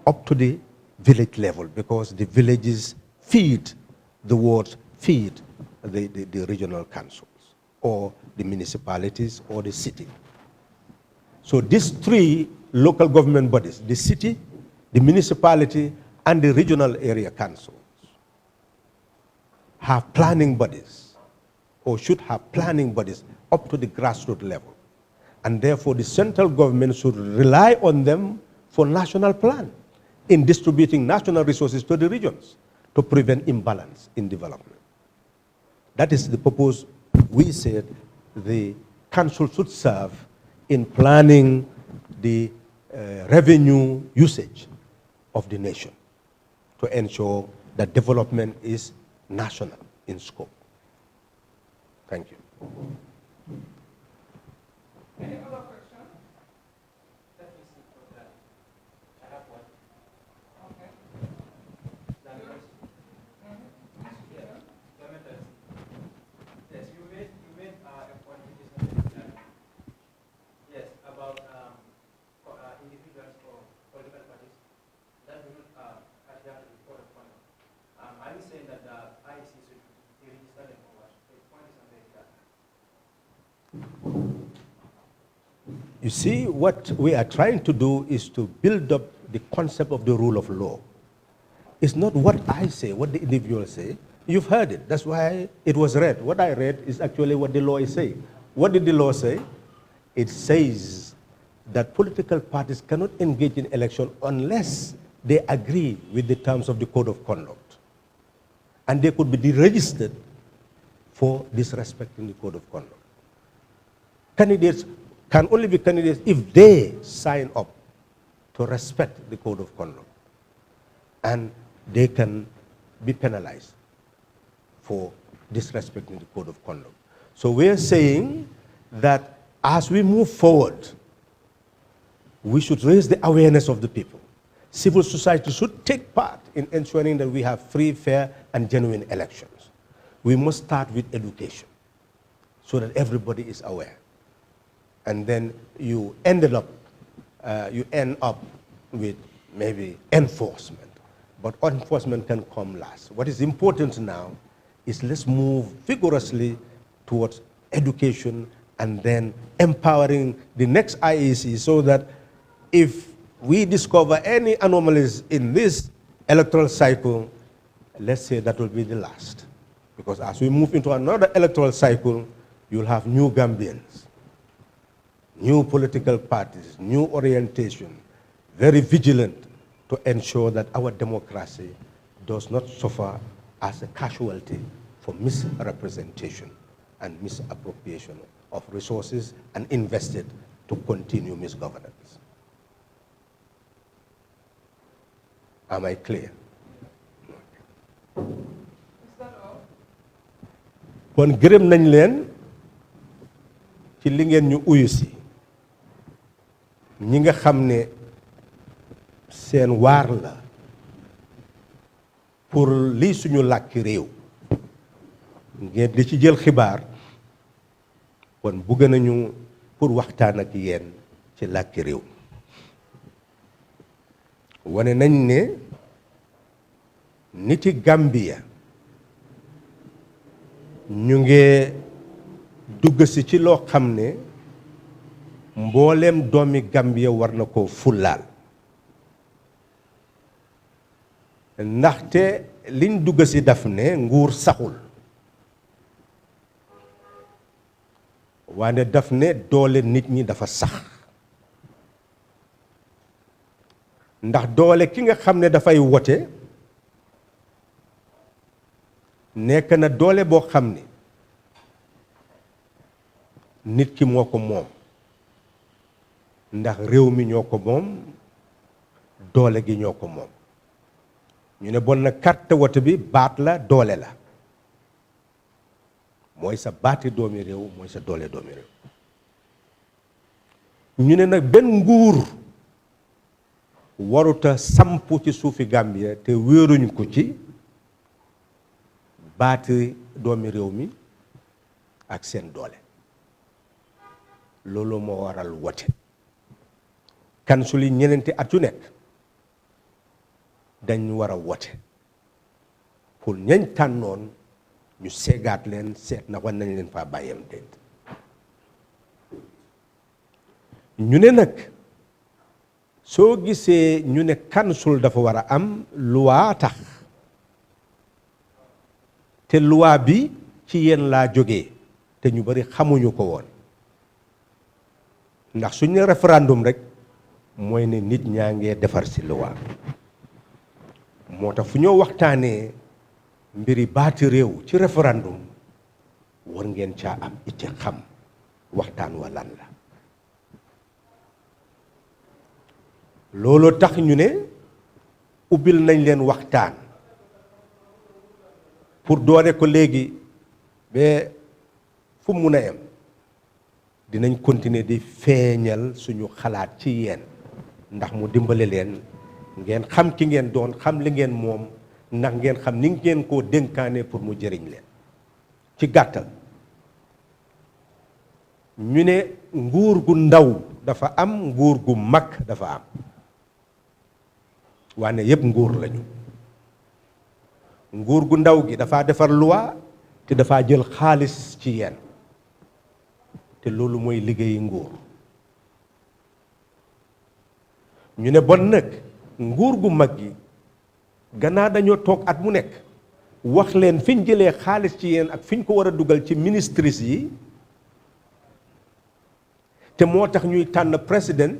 up to the village level, because the villages feed the wards, feed the regional councils, or the municipalities, or the city. So these three local government bodies, the city, the municipality, and the regional area councils, have planning bodies, or should have planning bodies up to the grassroots level. And therefore, the central government should rely on them for national plan in distributing national resources to the regions to prevent imbalance in development. That is the purpose we said the council should serve in planning the revenue usage of the nation to ensure that development is national in scope. Thank you. Any other question? Let me see for that. I have one. Okay. Yes, you made a point which is not necessary. Yes, about individuals or political parties that do not adhere to the code of conduct. Are you saying that the IEC should be registered for what? The point is not very clear. You see, what we are trying to do is to build up the concept of the rule of law. It's not what I say, what the individuals say. You've heard it. That's why it was read. What I read is actually what the law is saying. What did the law say? It says that political parties cannot engage in election unless they agree with the terms of the code of conduct. And they could be deregistered for disrespecting the code of conduct. Candidates can only be candidates if they sign up to respect the code of conduct. And they can be penalized for disrespecting the code of conduct. So we're saying that as we move forward, we should raise the awareness of the people. Civil society should take part in ensuring that we have free, fair, and genuine elections. We must start with education so that everybody is aware. And then you end up with maybe enforcement. But enforcement can come last. What is important now is let's move vigorously towards education and then empowering the next IEC so that if we discover any anomalies in this electoral cycle, let's say that will be the last. Because as we move into another electoral cycle, you'll have new Gambians, new political parties, new orientation, very vigilant to ensure that our democracy does not suffer as a casualty for misrepresentation and misappropriation of resources and invested to continue misgovernance. Am I clear? Is that all? Kon gërëm nañ leen ci li ngeen ñu uyu si ñi nga xam ne seen waar la pour lii suñu làkki réew ngeen di ci jël xibaar kon bëgg nañu pour waxtaan ak yéen ci làkki réew wane nañ ne niti Gambia ñu ngi dugg si ci loo xam ne mbooleem doomi Gambia war na ko fullaal ndaxte liñ dugg si daf ne nguur saxul waane daf ne doole nit ñi dafa sax ndax doole ki nga xam ne dafay wote nekk na doole boo xam ne nit ki moo ko moom ndax réew mi ñoo ko moom doole gi ñoo ko moom ñu ne bon na carte wote bi baat la doole la mooy sa baati doomi réew mooy sa doole doomi réew ñu ne nag benn nguur waruta samp ci suufi Gambia te wéeruñ ko ci baati doomi réew mi ak seen doole loolu moo waral wote kansul yi ñeneenti at yu nekk dañ war a wote pour ñañ tànnoon ñu seegaat leen seet na war nañ leen faa bàyyam déet ñu ne nag soo gisee ñu ne kansul dafa war a am luwaa tax te luwaa bi ci yéen laa jógee te ñu bari xamuñu ko woon ndax suñ ne référendum rek mooy ne nit ñaa ngee defar ci luwaa moo tax fu ñoo waxtaanee mbiri baati réew ci référendum war ngeen caa am itte xam waxtaan wa lan la looloo tax ñu ne ubbil nañ leen waxtaan pour doone ko léegi ba fu mun a yem dinañ continuer di feeñal suñu xalaat ci yéen ndax mu dimbale leen ngeen xam ki ngeen doon xam li ngeen moom ndax ngeen xam ni ngeen koo dénkaane pour mu jëriñ leen ci gàttal ñu ne nguur gu ndaw dafa am nguur gu mag dafa am waane yépp nguur lañu nguur gu ndaw gi dafa defar loi te dafa jël xaalis ci yéen te loolu mooy liggéeyi nguur ñu ne bon nag nguur gu mag gi gannaaw dañoo toog at mu nekk wax leen fi ñu jëlee xaalis ci yéen ak fi ñu ko war a dugal ci ministres yi te moo tax ñuy tànn président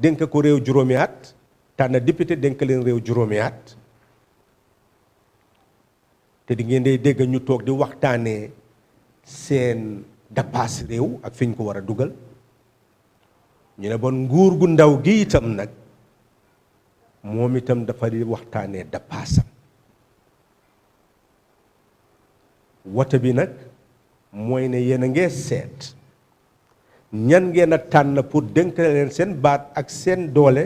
dénk ko réew juróomi at tànn député dénk leen réew juróomi at te di ngeen day dégg ñu toog di waxtaanee seen dapaas réew ak fi ñu ko war a dugal ñu ne bon nguur gu ndaw gi itam nag moom itam dafa di waxtaanee dapaasam wote bi nag mooy ne yéen a ngee seet ñan ngeen a tànn pour dénk leen seen baat ak seen doole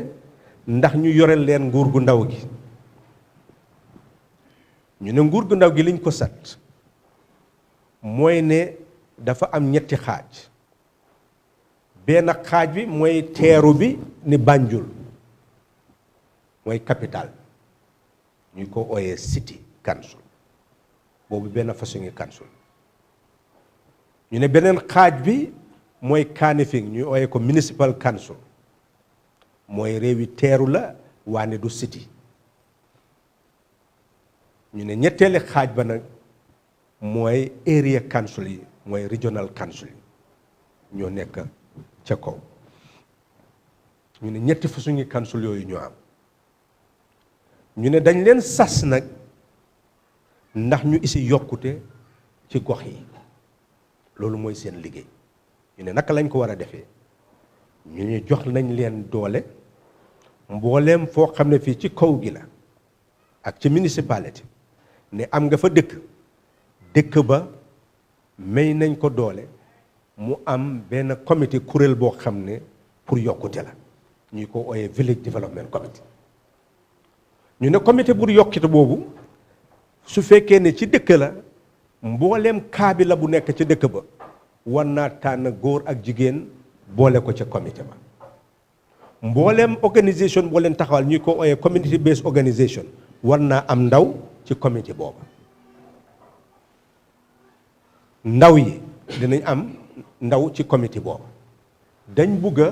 ndax ñu yoreel leen nguur gu ndaw gi ñu ne nguur gu ndaw gi liñ ko sat mooy ne dafa am ñetti xaaj benn xaaj bi mooy teeru bi ni Banjul mooy capital ñu ko ooyee city council boobu benn façon ngi council ñu ne beneen xaaj bi mooy Kanifing ñu ooyee ko municipal council mooy réewi teeru la waane du city ñu ne ñetteeli xaaj ba nag mooy area council yi mooy regional council yi ñoo nekk ca kaw ñu ne ñetti façon ngi council yooyu ñoo am ñu ne dañ leen sas nag ndax ñu isi yokkute ci gox yi loolu mooy seen liggéey ñu ne naka lañ ko war a defee ñu ne jox nañ leen doole mbooleem foo xam ne fii ci kaw gi la ak ci municipalité ne am nga fa dëkk ba may nañ ko doole mu am benn comité kuréel boo xam ne pour yokkute la ñuy ko ooyee village development committee ñu ne comité pour yokkute boobu su fekkee ne ci dëkk la mbooleem kaabi la bu nekk ci dëkk ba war naa tànn góor ak jigéen boole ko ca comité ba mbooleem organisation boo leen taxawal ñuy ko ooyee community based organisation war naa am ndaw ci comité booba ndaw yi dinañ am ndaw ci comité booba dañ bugga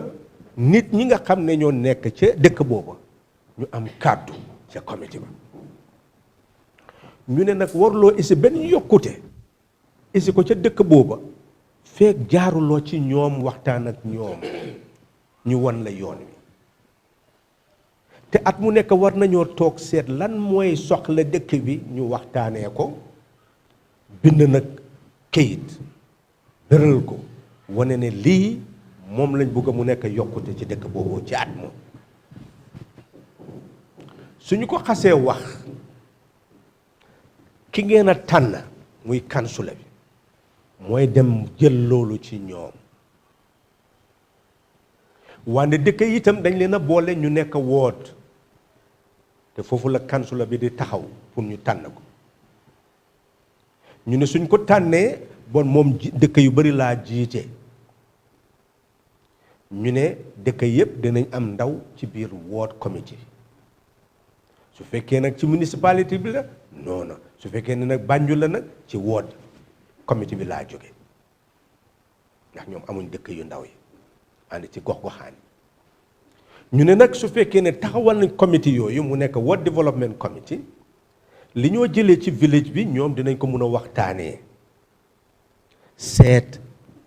nit ñi nga xam ne ñoo nekk ca dëkk booba ñu am kàddu ca comité ba ñu ne nag warloo isi benn yokkute isi ko ca dëkk booba feek jaaruloo ci ñoom waxtaan ak ñoom ñu won la yoon wi te at mu nekk war nañoo toog seet lan mooy soxla dëkk bi ñu waxtaanee ko bind nag kayit bëral ko wane ne lii moom lañ bëgg mu nekk yokkute ci dëkk boobu ci at moom suñu ko xasee wax ki ngeen a tànn muy kansula bi mooy dem jël loolu ci ñoom wante dëkk yi itam dañ leen a boole ñu nekk woot te foofu la kansula bi di taxaw pour ñu tànn ko ñu ne suñ ko tànnee bon moom dëkk yu bari laa jiite ñu ne dëkk yépp dinañ am ndaw ci biir ward committee su fekkee nag ci municipalité bi la non non su fekkee ne nag Banjul la nag ci ward committee bi laa jóge ndax ñoom amuñ dëkk yu ndaw yi ànd ci gox-goxaan ñu ne nag su fekkee ne taxawal nañ committee yooyu mu nekk ward development committee li ñoo jëlee ci village bi ñoom dinañ ko mun a waxtaanee seet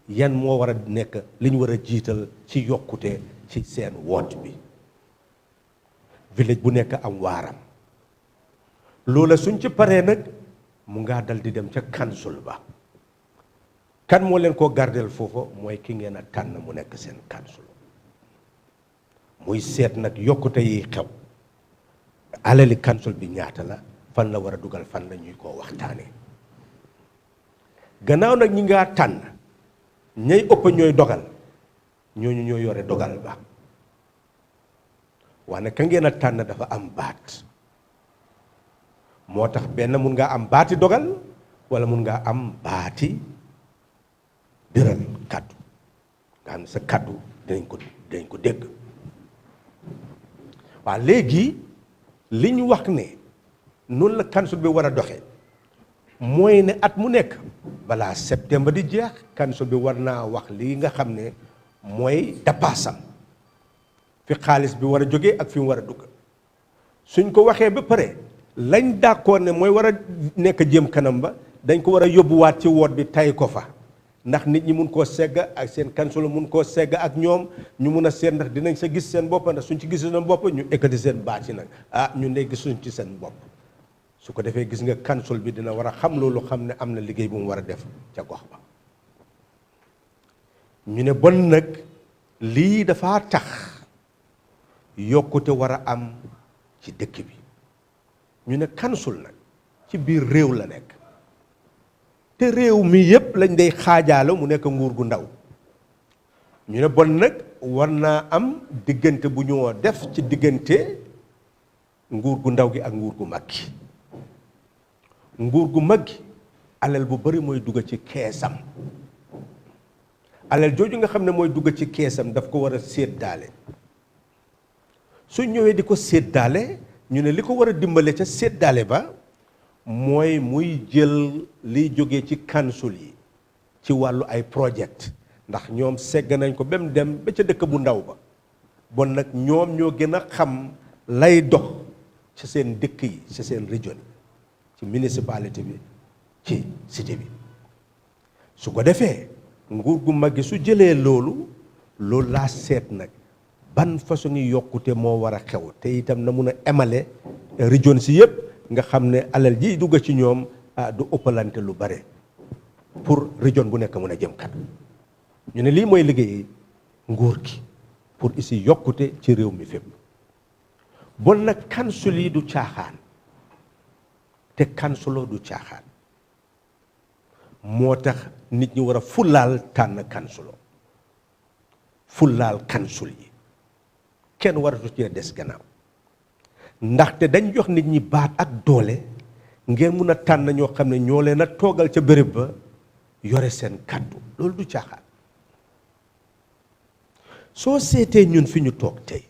yan moo war a nekk li ñu war a jiital ci yokkute ci seen ward bi village bu nekk am waaram loola suñ ci paree nag mu ngaa dal di dem ca council ba kan moo leen koo gardeel foofa mooy ki ngeen a tànn mu nekk seen council muy seet nag yokkute yi xew alali council bi ñaata la fan la war a dugal fan la ñuy koo waxtaanee gannaaw nag ñi ngaa tànn ñay ëpp ñooy dogal ñooñu ñoo yore dogal ba waaye ka ngeen a tànn dafa am baat moo tax benn mun ngaa am baati dogal wala mun ngaa am baati biral kaddu nga xam ne sa kaddu dinañ ko dégg waaw léegi li ñu wax ne noonu la council bi war a doxe mooy ne at mu nekk balaa septembre di jeex council bi war naa wax lii nga xam ne mooy dapaasam fi xaalis bi war a jógee ak fi mu war a dugg suñ ko waxee ba pare lañ d'accord ne mooy war a nekk jëm kanam ba dañ ko war a yóbbuwaat ci woot bi tay ko fa ndax nit ñi mun koo segg ak seen council mun koo segg ak ñoom ñu mun a seet ndax dinañ sa gis seen bopp ndax suñ ci gis seen bopp ñu ekkati seen baat yi nag ñu ne gisuñ ci seen bopp su ko defee gis nga council bi dina war a xam loolu xam ne am na liggéey bu mu war a def ca gox ba ñu ne bon nag lii dafa tax yokkute war a am ci dëkk bi ñu ne council nag ci biir réew la nekk te réew mi yépp lañ day xaajaale mu nekk nguur gu ndaw ñu ne bon nag war naa am diggante bu ñoo def ci diggante nguur gu ndaw gi ak nguur gu mag gi nguur gu mag gi alal bu bari mooy dugg ci keesam alal jooju nga xam ne mooy dugg ci keesam daf ko war a séddaale su ñëwee di ko séddaale ñu ne li ko war a dimbale ca séddaale ba mooy muy jël liy jógee ci council yi ci wàllu ay project ndax ñoom segg nañ ko ba mu dem ba ca dëkk bu ndaw ba bon nag ñoom ñoo gën a xam lay dox ci seen dëkk yi ci seen région ci municipalité bi ci cité bi su ko defee nguur gu mag gi su jëlee loolu laa seet nag ban façon yi yokkute moo war a xew te itam na mun a emale région si yëpp nga xam ne alal ji dugg ci ñoom du ëppalante lu bare pour région bu nekk mun a jëm kat ñu ne lii mooy liggéey nguur gi pour ici yokkute ci réew mi fépp bon nag council yi du caaxaan te councilor du caaxaan moo tax nit ñi war a fullaal tànn councilor fullaal council yi kenn waratu ci des gannaaw ndaxte dañ jox nit ñi baat ak doole ngeen mun a tànn ñoo xam ne ñoo leen a toogal ca béréb ba yore seen kàddu loolu du caaxaan soo seetee ñun fi ñu toog tey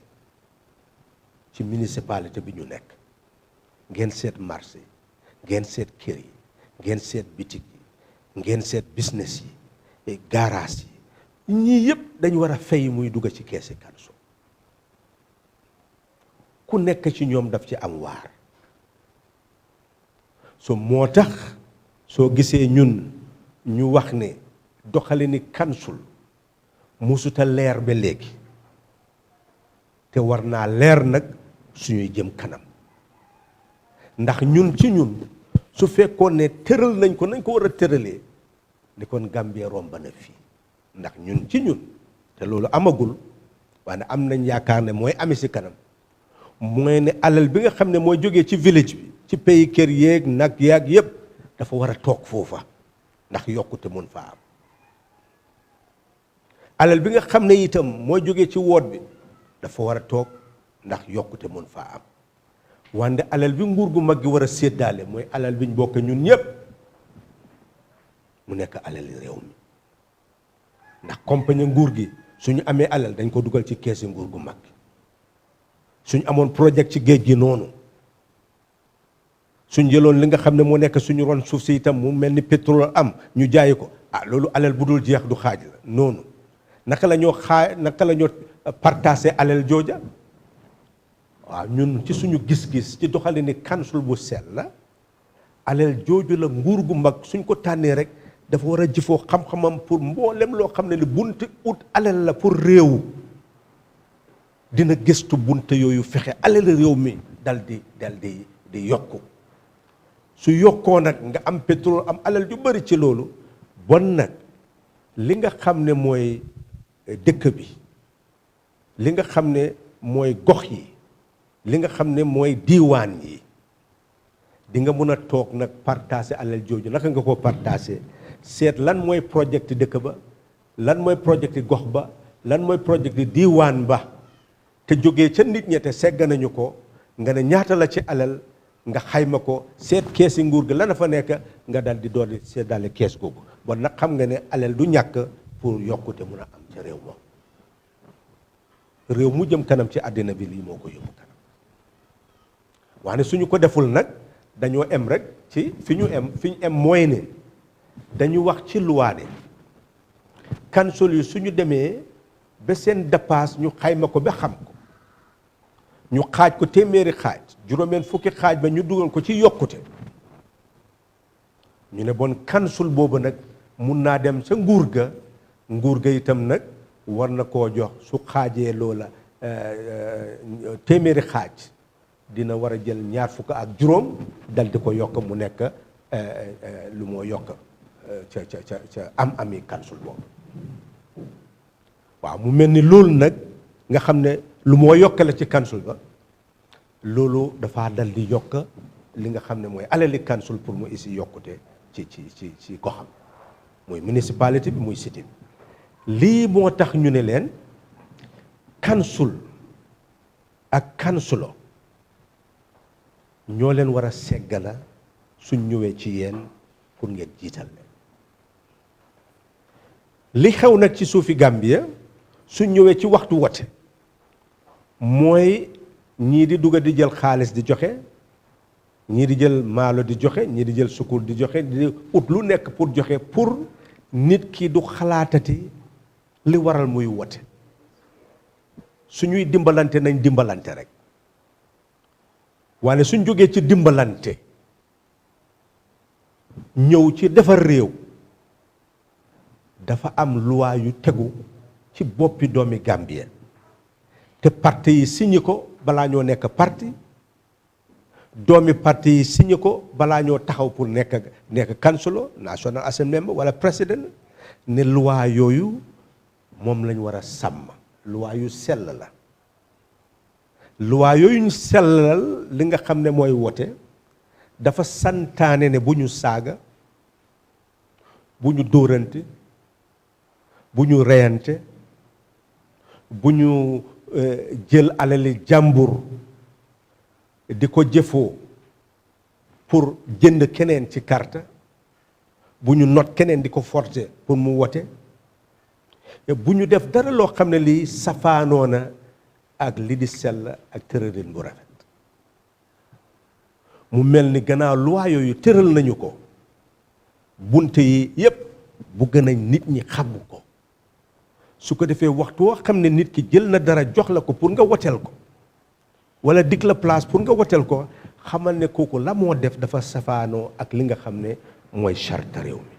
ci municipalité bi ñu nekk ngeen seet marché yi ngeen seet kër yi ngeen seet bitig yi ngeen seet business yi garage yi ñii yëpp dañ war a fay muy dugg ci keesi council ku nekk ci ñoom daf ci am waar so moo tax soo gisee ñun ñu wax ne doxalini council musuta leer ba léegi te war naa leer nag suñuy jëm kanam ndax ñun ci ñun su fekkoon ne tëral nañ ko war a tëralee ni kon Gambie romb na fii ndax ñun ci ñun te loolu amagul waaye am nañ yaakaar ne mooy ami si kanam mooy ne alal bi nga xam ne mooy jógee ci village bi ci pays kër yeeg nag yaag yëpp dafa war a toog foofa ndax yokkute mun faa am alal bi nga xam ne itam mooy jógee ci woot bi dafa war a toog ndax yokkute mun faa am wante alal bi nguur gu mag gi war a séddaale mooy alal bi ñu bokk ñun ñëpp mu nekk alal réew mi ndax compagnie nguur gi suñu amee alal dañ ko dugal ci keesi nguur gu mag gi suñu amoon projet ci géej gi noonu suñ jëloon li nga xam ne moo nekk suñu ron suuf si itam mu mel ni pétrole am ñu jaayi ko loolu alal bu dul jeex du xaaj la noonu naka la ñoo partagé alal jooja waaw ñun ci suñu gis-gis ci doxalini council bu sell la alal jooju la nguur gu mag suñ ko tànnee rek dafa war a jëfoo xam-xamam pour mboolem loo xam ne ni bunte ut alal la pour réew dina gëstu bunte yooyu fexe alal réew mi dal di yokku su yokkoo nag nga am pétrole am alal ju bari ci loolu bon nag li nga xam ne mooy dëkk bi li nga xam ne mooy gox yi li nga xam ne mooy diiwaan yi di nga mën a toog nag partager alal jooju naka nga ko partager seet lan mooy projet dëkk ba lan mooy projet gox ba lan mooy projet diiwaan ba te jógee ca nit ñi te segg nañu ko nga ne ñaata la ci alal nga xayma ko seet keesi nguur gi la fa nekk nga dal di doon seddale kees googu bon nag xam nga ne alal du ñàkk pour yokkute mun a am ca réew moom réew mu jëm kanam ci àddina bi lii moo ko yóbbu kanam waaye suñu ko deful nag dañoo em rek ci fi ñu em mooy ne dañu wax ci loi ne council yi suñu demee ba seen dépasse ñu xayma ko ba xam ko ñu xaaj ko téeméeri xaaj juróomeen fukki xaaj ba ñu dugal ko ci yokkute ñu ne bon council boobu nag mun naa dem sa nguur ga itam nag war na koo jox su xaajee loola téeméeri xaaj dina war a jël ñaar fukk ak juróom dal di ko yokk mu nekk lu moo yokk ca ami council boobu waaw mu mel ni loolu nag nga xam ne lu moo yokkale ci council ba loolu dafa dal di yokk li nga xam ne mooy alali council pour mu isi yokkute ci goxam muy municipalité bi muy cité bi lii moo tax ñu ne leen council ak councilor ñoo leen war a seggala suñ ñëwee ci yéen pour ngeen jiital leen li xew nag ci suufi Gambia suñ ñëwee ci waxtu wote mooy ñii di dugg di jël xaalis di joxe ñii di jël maalo di joxe ñii di jël sukkur di joxe di ut lu nekk pour joxe pour nit ki du xalaatati li waral muy wote suñuy dimbalante nañ dimbalante rek waaye suñ jógee ci dimbalante ñëw ci defar réew dafa am loi yu tegu ci boppi doomi Gambien te parti yi signé ko balaa ñoo nekk parti doomi parti yi signé ko balaa ñoo taxaw pour nekk councilor National Assembly member wala président ne loi yooyu moom lañ war a sàmm loi yu sell la loi yooyu ñu sellal li nga xam ne mooy wote dafa santaane ne bu ñu saaga bu ñu dóorante bu ñu reyante bu ñu jël alali jàmbur di ko jëfoo pour jënd keneen ci carte bu ñu not keneen di ko forcer pour mu wote bu ñu def dara loo xam ne lii safaanoo na ak li di sell ak tëralin bu rafet mu mel ni gannaaw loi yooyu tëral nañu ko bunte yi yépp bu gën a nit ñi xam ko su ko defee waxtu woo xam ne nit ki jël na dara jox la ko pour nga woteel ko wala dig la place pour nga woteel ko xamal ne kooku la moo def dafa safaanoo ak li nga xam ne mooy charte réew mi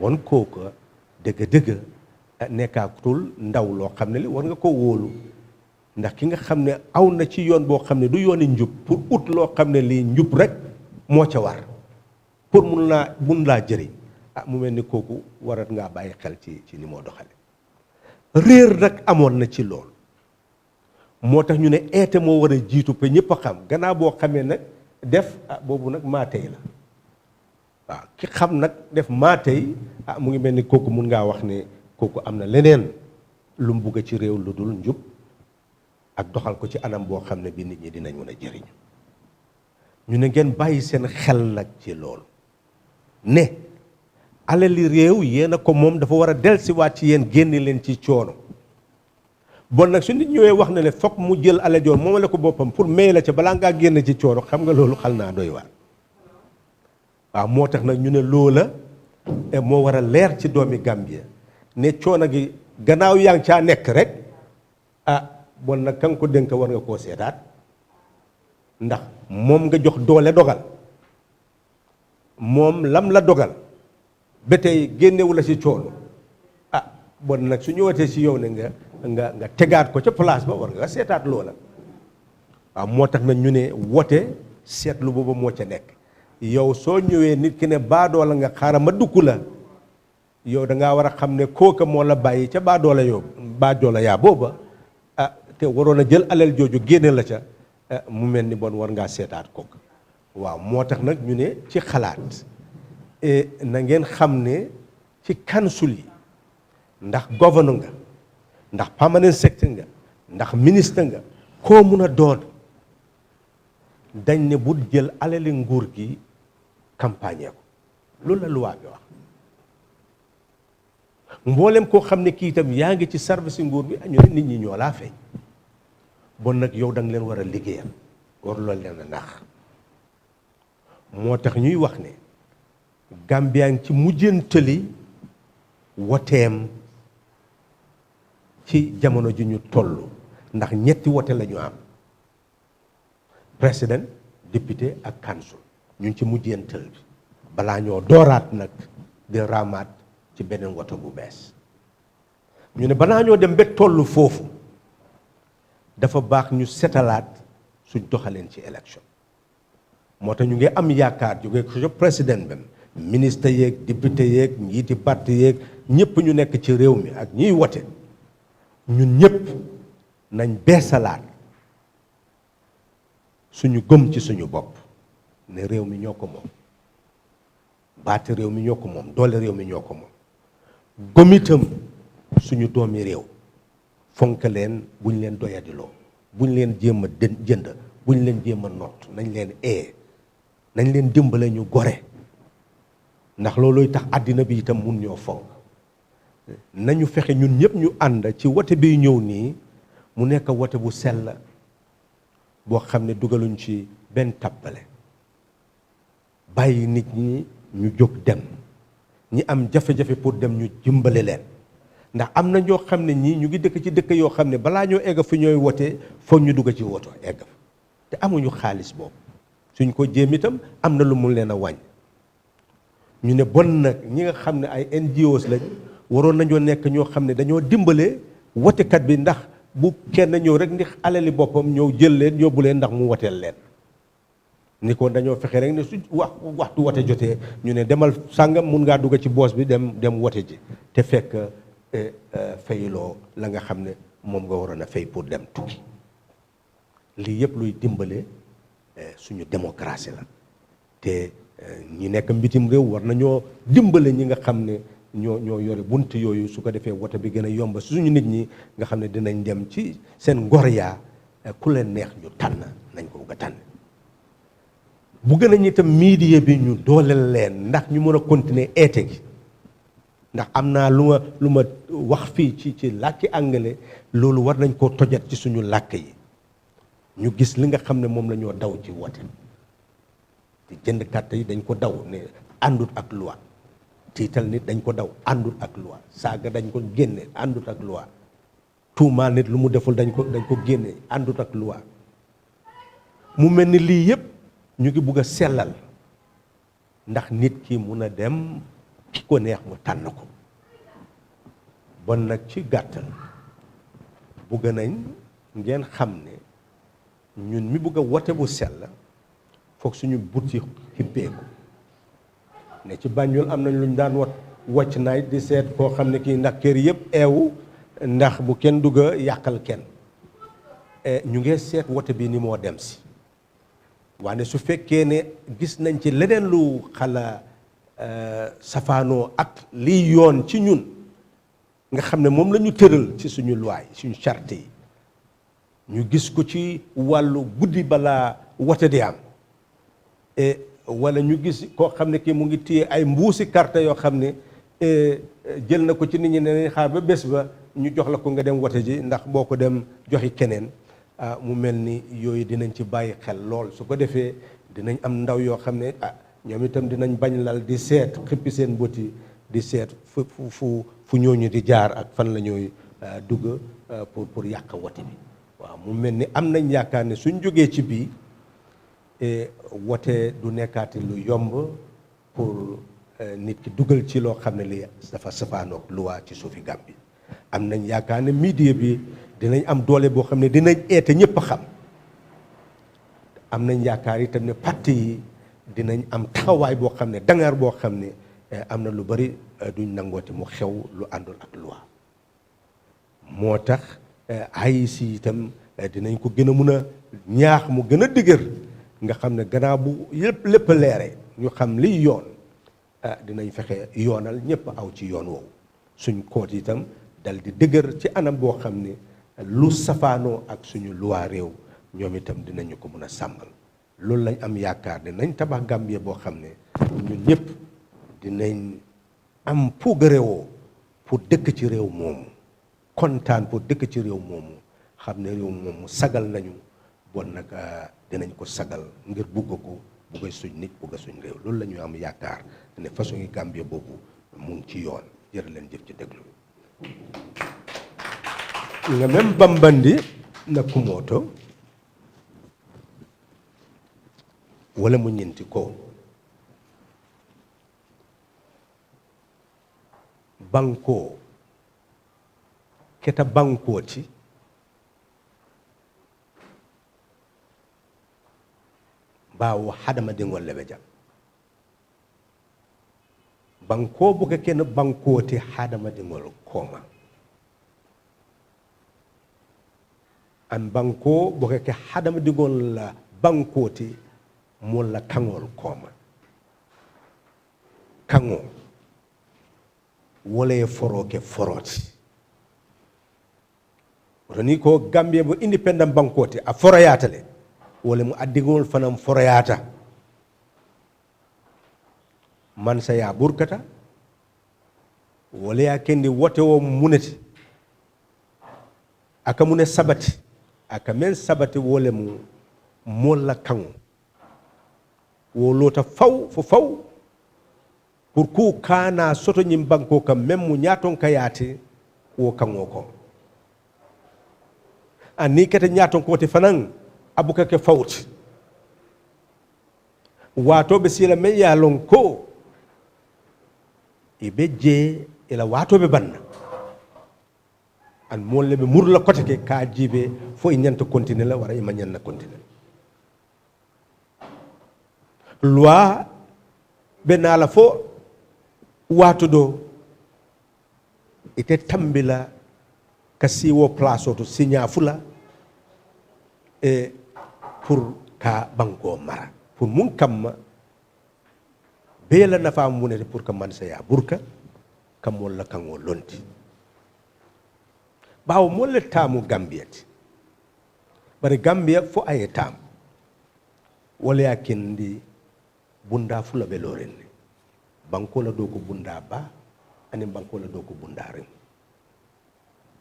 bon kooku dëgg-dëgg nekkaatul ndaw loo xam ne li war nga ko wóolu ndax ki nga xam ne aw na ci yoon boo xam ne du yooni njub pour ut loo xam ne lii njub rek moo ca war pour mun laa jëriñ mu mel ni kooku warat ngaa bàyyi xel ci ni moo doxale réer nag amoon na ci lool moo tax ñu ne eete moo war a jiitu pe ñëpp a xam gannaaw boo xamee nag def boobu nag maa tey la waaw ki xam nag def maa tey mu ngi mel ni kooku mun ngaa wax ne kooku am na leneen lu mu bugg ci réew lu dul njub ak doxal ko ci anam boo xam ne bi nit ñi dinañ mën a jëriñu ñu ne ngeen bàyyi seen xel nag ci loolu ne alali réew yéen a ko moom dafa war a dellusiwaat ci yéen génne leen ci coono bon nag su nit ñëwee wax na ne foog mu jël alal joon moom la ko boppam pour may la ca balaa ngaa génn ci coono xam nga loolu xal naa doy waar waaw moo tax nag ñu ne loola moo war a leer ci doomi Gambia ne coono gi gannaaw yaa ngi caa nekk rek bon nag ka nga ko dénk war nga koo seetaat ndax moom nga jox doole dogal moom lam la dogal ba tey génnewu la ci coono bon nag su ñëwatee ci yow ne nga tegaat ko ca place ba war nga seetaat loola waaw moo tax nag ñu ne wote seetlu boobu moo ca nekk yow soo ñëwee nit ki ne baadoola nga xaaral ma dugg la yow da ngaa war a xam ne kooka moo la bàyyi ca baadoola yow baadoola yaa booba te waroon a jël alal jooju génne la ca mu mel ni bon war ngaa seetaat kooka waaw moo tax nag ñu ne ci xalaat na ngeen xam ne ci kansul yi ndax gouverneur nga ndax permanent secretary nga ndax ministre nga koo mun a doon dañ ne bu jël alali nguur gi campagne ko loolu la loi bi wax mboolem koo xam ne kii itam yaa ngi ci service nguur bi ñu ne nit ñi ñoo laa fay bon nag yow da nga leen war a liggéeyal war loolu leen a nax moo tax ñuy wax ne Gambia ngi ci mujjantali woteem ci jamono ji ñu toll ndax ñetti wote la ñu am président député ak council ñu ngi ci mujjantal bi balaa ñoo dooraat nag di raamaat ci beneen woto bu bees ñu ne balaa ñoo dem ba toll foofu dafa baax ñu setalaat suñ doxaleen ci élection moo tax ñu ngi am yaakaar jóge ko président bi ministre yeeg député yeeg njiiti parti yeeg ñëpp ñu nekk ci réew mi ak ñiy wote ñun ñëpp nañ beesalaat suñu gëm ci suñu bopp ne réew mi ñoo ko moom baati réew mi ñoo ko moom doole réew mi ñoo ko moom gëm itam suñu doomi réew fonk leen buñ leen doyadiloo buñ leen jéem a jënd buñ leen jéem a nott nañ leen nañ leen dimbale ñu gore ndax looluy tax àddina bi itam mun ñoo fonk nañu fexe ñun ñëpp ñu ànd ci wote bi ñëw nii mu nekk wote bu sell boo xam ne dugaluñ ci benn tappale bàyyi nit ñi ñu jóg dem ñi am jafe-jafe pour dem ñu dimbale leen ndax am na ñoo xam ne ñii ñu ngi dëkk ci dëkk yoo xam ne balaa ñoo egg fi ñooy wote foog ñu dugg ci woto egg fa te amuñu xaalis boobu suñ ko jéem itam am na lu mu leen a wàññ ñu ne bon nag ñi nga xam ne ay NGOs lañ waroon nañoo nekk ñoo xam ne dañoo dimbale wotekat bi ndax bu kenn ñëw rek ndi alali boppam ñëw jël leen yóbbu leen ndax mu woteel leen ni ko dañoo fexe rek ne su waxtu wote jotee ñu ne demal sàngam mun ngaa dugg ci boos bi dem wote ji te fekk fayloo la nga xam ne moom nga waroon a fay pour dem tukki lii yëpp luy dimbale suñu démocratie la te ñi nekk mbitim réew war nañoo dimbale ñi nga xam ne ñoo yore bunt yooyu su ko defee wote bi gën a yomb suñu nit ñi nga xam ne dinañ dem ci seen ngor yaa ku leen neex ñu tànn nañ ko bugg a tànn bu gën a ñi itam media bi ñu dooleel leen ndax ñu mën a continuer eete gi ndax am naa lu ma wax fii ci làkki anglais loolu war nañ koo tojat ci suñu làkk yi ñu gis li nga xam ne moom la ñoo daw ci wote te jënd carte yi dañ ko daw ne àndut ak loi tiital nit dañ ko daw àndut ak loi saaga dañ ko génne àndut ak loi tuumaal nit lu mu deful dañ ko génne àndut ak loi mu mel ni lii yëpp ñu ngi bugg a sellal ndax nit ki mun a dem ki ko neex mu tànn ko bon nag ci gàttal bugg nañ ngeen xam ne ñun mi bëgg a wote bu sell foog suñu but yi xippeeku ne ci Banjul am nañ lu ñu daan wàcc naay di seet koo xam ne kii ndax kër yëpp eewu ndax bu kenn dugg a yàqal kenn ñu ngi seet wote bi ni moo dem si waane su fekkee ne gis nañ ci leneen lu xala safaanoo ak liy yoon ci ñun nga xam ne moom la ñu tëral ci suñu loi suñu charte yi ñu gis ko ci wàllu guddi balaa wote di am wala ñu gis koo xam ne kii mu ngi téye ay mbuusi carte yoo xam ne jël na ko ci nit ñi ne nañ xaar ba bés ba ñu jox la ko nga dem wote ji ndax boo ko dem joxi keneen mu mel ni yooyu dinañ ci bàyyi xel lool su ko defee dinañ am ndaw yoo xam ne ñoom itam dinañ bañ lal di seet xippi seen bëti di seet fu ñooñu di jaar ak fan la ñooy dugg pour yàq wote bi waaw mu mel ni am nañ yaakaar ne suñ jógee ci bii wote du nekkaati lu yomb pour nit ki dugal ci loo xam ne li dafa safaanoog luwaa ci suufi Gàmbi am nañ yaakaar ne media bi dinañ am doole boo xam ne dinañ eete ñëpp a xam am nañ yaakaar itam ne parti yi dinañ am taxawaay boo xam ne dangar boo xam ne am na lu bari duñ nangooti mu xew lu àndul ak loi moo tax ay si itam dinañ ko gën a mun a ñaax mu gën a dëgër nga xam ne gannaaw bu lépp leere ñu xam liy yoon dinañ fexe yoonal ñëpp aw ci yoon woowu suñ koot itam dal di dëgër ci anam boo xam ne lu safaanoo ak suñu loi réew ñoom itam dinañu ko mun a sàmmal loolu lañ am yaakaar ne nañ tabax Gambie boo xam ne ñun ñëpp dinañ am puugarewoo pour dëkk ci réew moomu kontaan pour dëkk ci réew moomu xam ne réew moomu sagal nañu bon nag dinañ ko sagal ngir bugg ko bugg suñ nit bugg suñ réew loolu la ñu am yaakaar ne façon yi Gambie boobu mu ngi ci yoon jërë leen jëf ci déglu nga même bambandi na kumoto wala mu ñinti ko banko keta bankoti bawo hadamadiŋol le be jam banko buka ken bankoti hadamadiŋol koma an banko buka ke hadamadiŋol la bankoti mol la kaŋol koma kaŋo wala ye foro ke foroti woto ni ko Gambie bo independent bankoti a foroyata le wala mu addiŋol fanaŋ foroyata man sa ya burkata wala ya kendi wote wo muneti aka mune sabati aka men sabati wala mu mol la kaŋo wo lota faw fo faw pour ku kana soto ñim banko kam même mu ñaton kayati wo kaŋo ko ani kete ñaton ko te fanan abuka ke fawti wato be sila men ya lon ko e be je ila wato be banna an molle be murla kote ke ka jibe fo e ñanta continue la wara e ma ñanna continue loi be nala fo wato do ite tambila kasi wo place to signa fula e pour ka banko mara pour mun kamma bela nafa munete pour que man saya burka kam wala kango lonti bawo molle tamu Gambiati bari Gambia fo aye tam wala yakindi bunda fula be lorenne banko la do ko bunda ba ani banko la do ko bunda ren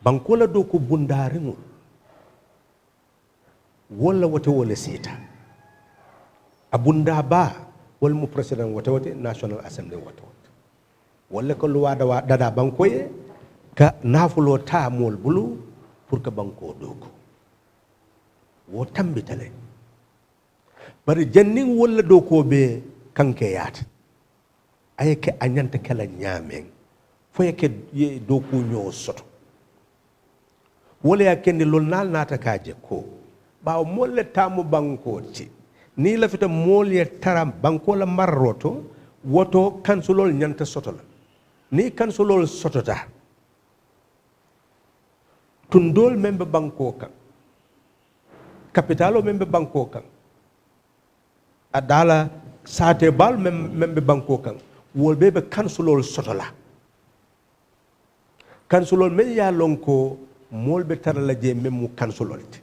banko la do ko bunda ren wala wote wala sita abunda ba wala mu president wote national assembly wote wala ko luwada wa dada banko ye ka nafulo ta mol bulu pour que banko doko wo tambitale bari jannin wala doko be kanke yata ayeke anyanta kala nyamen fo yake doko nyo soto wala ya kendi lol nal nata kaje ko bawo molle tamu banko ti ni la fita molle taram banko la marroto woto kansulol nyanta sotola ni kansulol sotota tundol membe banko kan capitalo membe banko kan adala sate bal membe banko kan wolbe be kansulol sotola kansulol men ya lonko molbe tarala je memmu kansulolte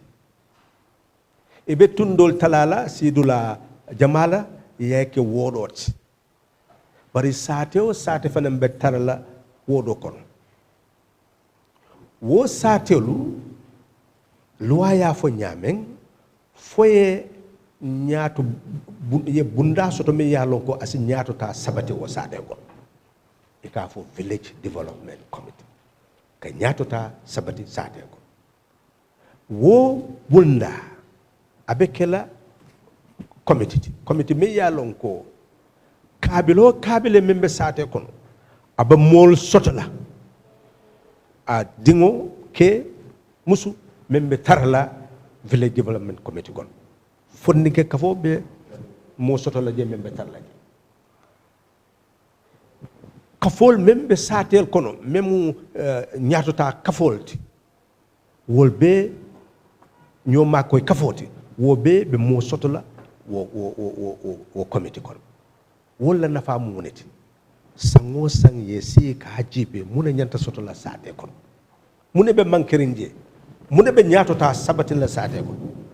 ibe tundol talala sidula jamala yake wodot bari sate o sate fanan be tarala wodo kon wo satelu luwaya fo nyamen foye ñaatu ye bunda soto mi yalon ko asi ñaatu ta sabati wo sade ko e ka fo village development committee ka ñaatu ta sabati sade ko wo bunda abe kela committee mi yalon ko kabile membe sate kono aba mol soto la a dingo ke musu membe tarla village development committee gon fonni ke kafo be mo soto la je membe tarla kafol membe satel kono memu ñatota kafolti wolbe ñoma koy kafoti wobe be mo soto la wo committee kono wala nafa mu woneti sango sang ye si ka hajibe muna ñanta soto la sate kono mune be mankirinje mune be ñatota sabati la sate kono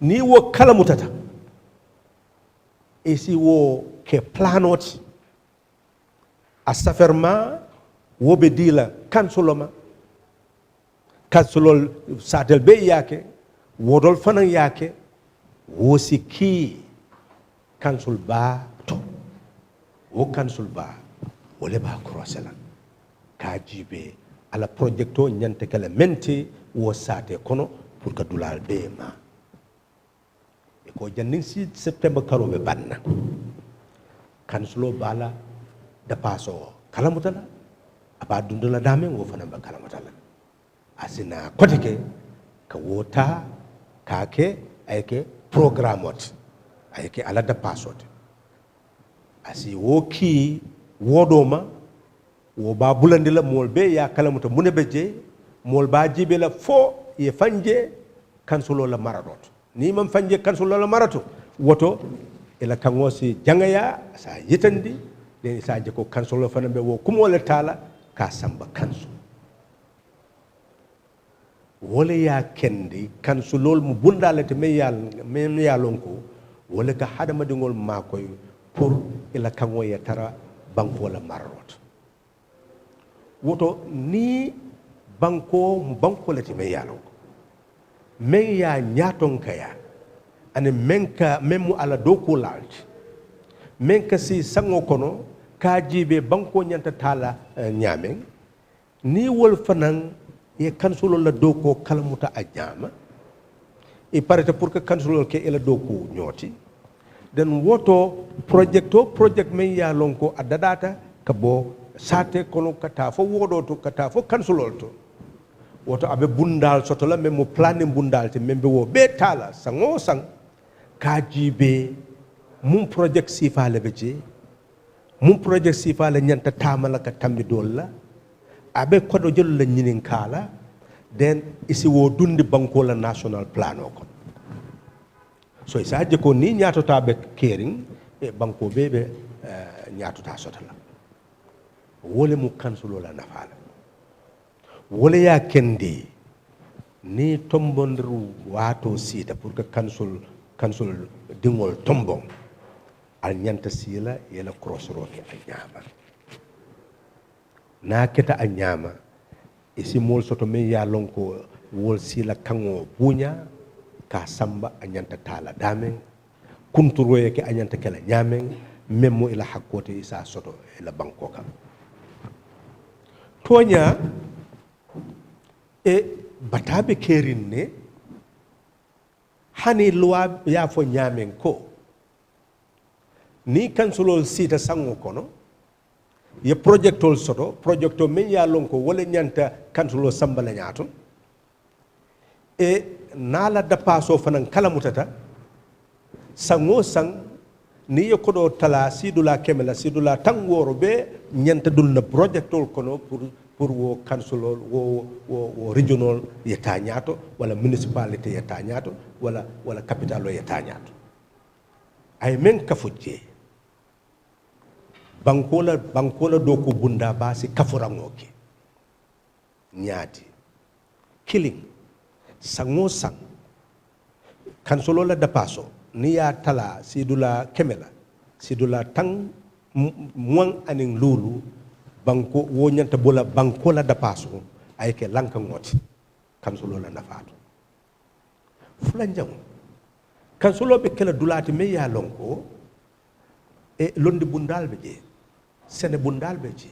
ni wo kala mutata e si wo ke planoti a saferma wo be dila kansuloma kansulol satel be yake wodol fanan yake wo si ki kansul ba to wo kansul ba wole ba krosela ka jibe ala projecto ñante kala menti wo sate kono pour que dulal be ma ko jannin si septembre karo be banna kansulo bala da paso kala mutala aba dundula dame wo fana ba kala mutala asina kotike ka wota kake ayke programmot ayke ala da paso asi wo ki wodoma wo ba bulandi la mol be ya kala muta mune beje mol ba jibe la fo ye fanje kansulo la maradot ni mam fanje kansulo la marato woto ila kangosi jangaya sa yitandi den sa je ko kansulo fana be wo kumo le tala ka samba kansu wala ya kendi kansulol mu bundalete me yalon ko wala ka hadama dingol makoy pour ila kango ya tara banko la marot woto ni banko le me yalon ko men ya nyaton kaya ane menka memu ala doko lalti menka si sango kono ka jibe banko nyanta tala nyamen ni wol fanan ye kansulo la doko kalamuta a nyama e parete pour que kansulo ke ela doko nyoti den woto project men ya lonko a dadata ka bo sate kono kata fo wodo to kata fo kansulo to woto abe bundal soto la même planning bundal te membe wo be tala sango sang ka jibe mum project sifa le beje mum project sifa le nyanta tamala ka tambi dolla abe kodo jol la nyinin kala den isi wo dundi banko la national plan o ko so isa je ko ni nyaato ta be kering e banko bebe nyaato ta soto la wole mu kansulo la nafala wole ya kendi ni tombondiru wato sita pour que kansul dingol tombon al nyanta sila yela crossroad al nyama na keta al nyama isi mol soto me ya lonko wol sila kango bunya ka samba a nyanta tala damen kunturo yake a nyanta kala nyamen memmo ila hakkote isa soto ila banko kam tonya e batabe kerinne hani loi ya fo nyamen ko ni kansulol sita sango kono ye projectol soto projecto men ya lonko wala nyanta kansulo sambala nyato e nala da paso fanan kala mutata sango sang ni yokodo tala sidula kemela sidula tangoro be nyanta dul na projectol kono pour wo councilol wo regional yeta ñaato wala municipalité yeta ñaato wala capital o yeta ñaato ay men kafujje bankola do ko bunda basi kafurangoke ñaati killing sango sang councilol la dapaso ni ya tala sidula kemela sidula tang muang aning lulu banko wo ñanta bola banko la dapaso ay ke lanka ngoti kansulo la nafaatu fulan jang kansulo be kala dulati me ya lonko e londi bundal be je sene bundal be je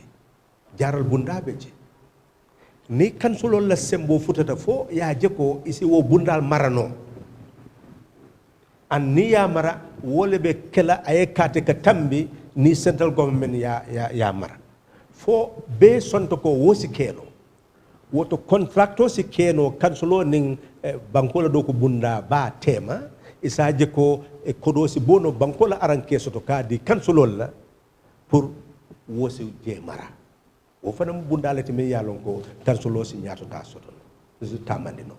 jaral bundal be je ni kansulo la sembo futata fo ya je ko isi wo bundal marano an ni ya mara wole be kala ay kate ka tambi ni central government ya mara fo be sonto ko wosi keno woto contracto si keno kansulo ning bankola do ko bunda ba tema isaje ko e kodo si bono bankola aranke soto kadi kansulo la pour wosi je mara wo fanam bundale te me yalon ko kansulo si nyaato ta soto so tamandino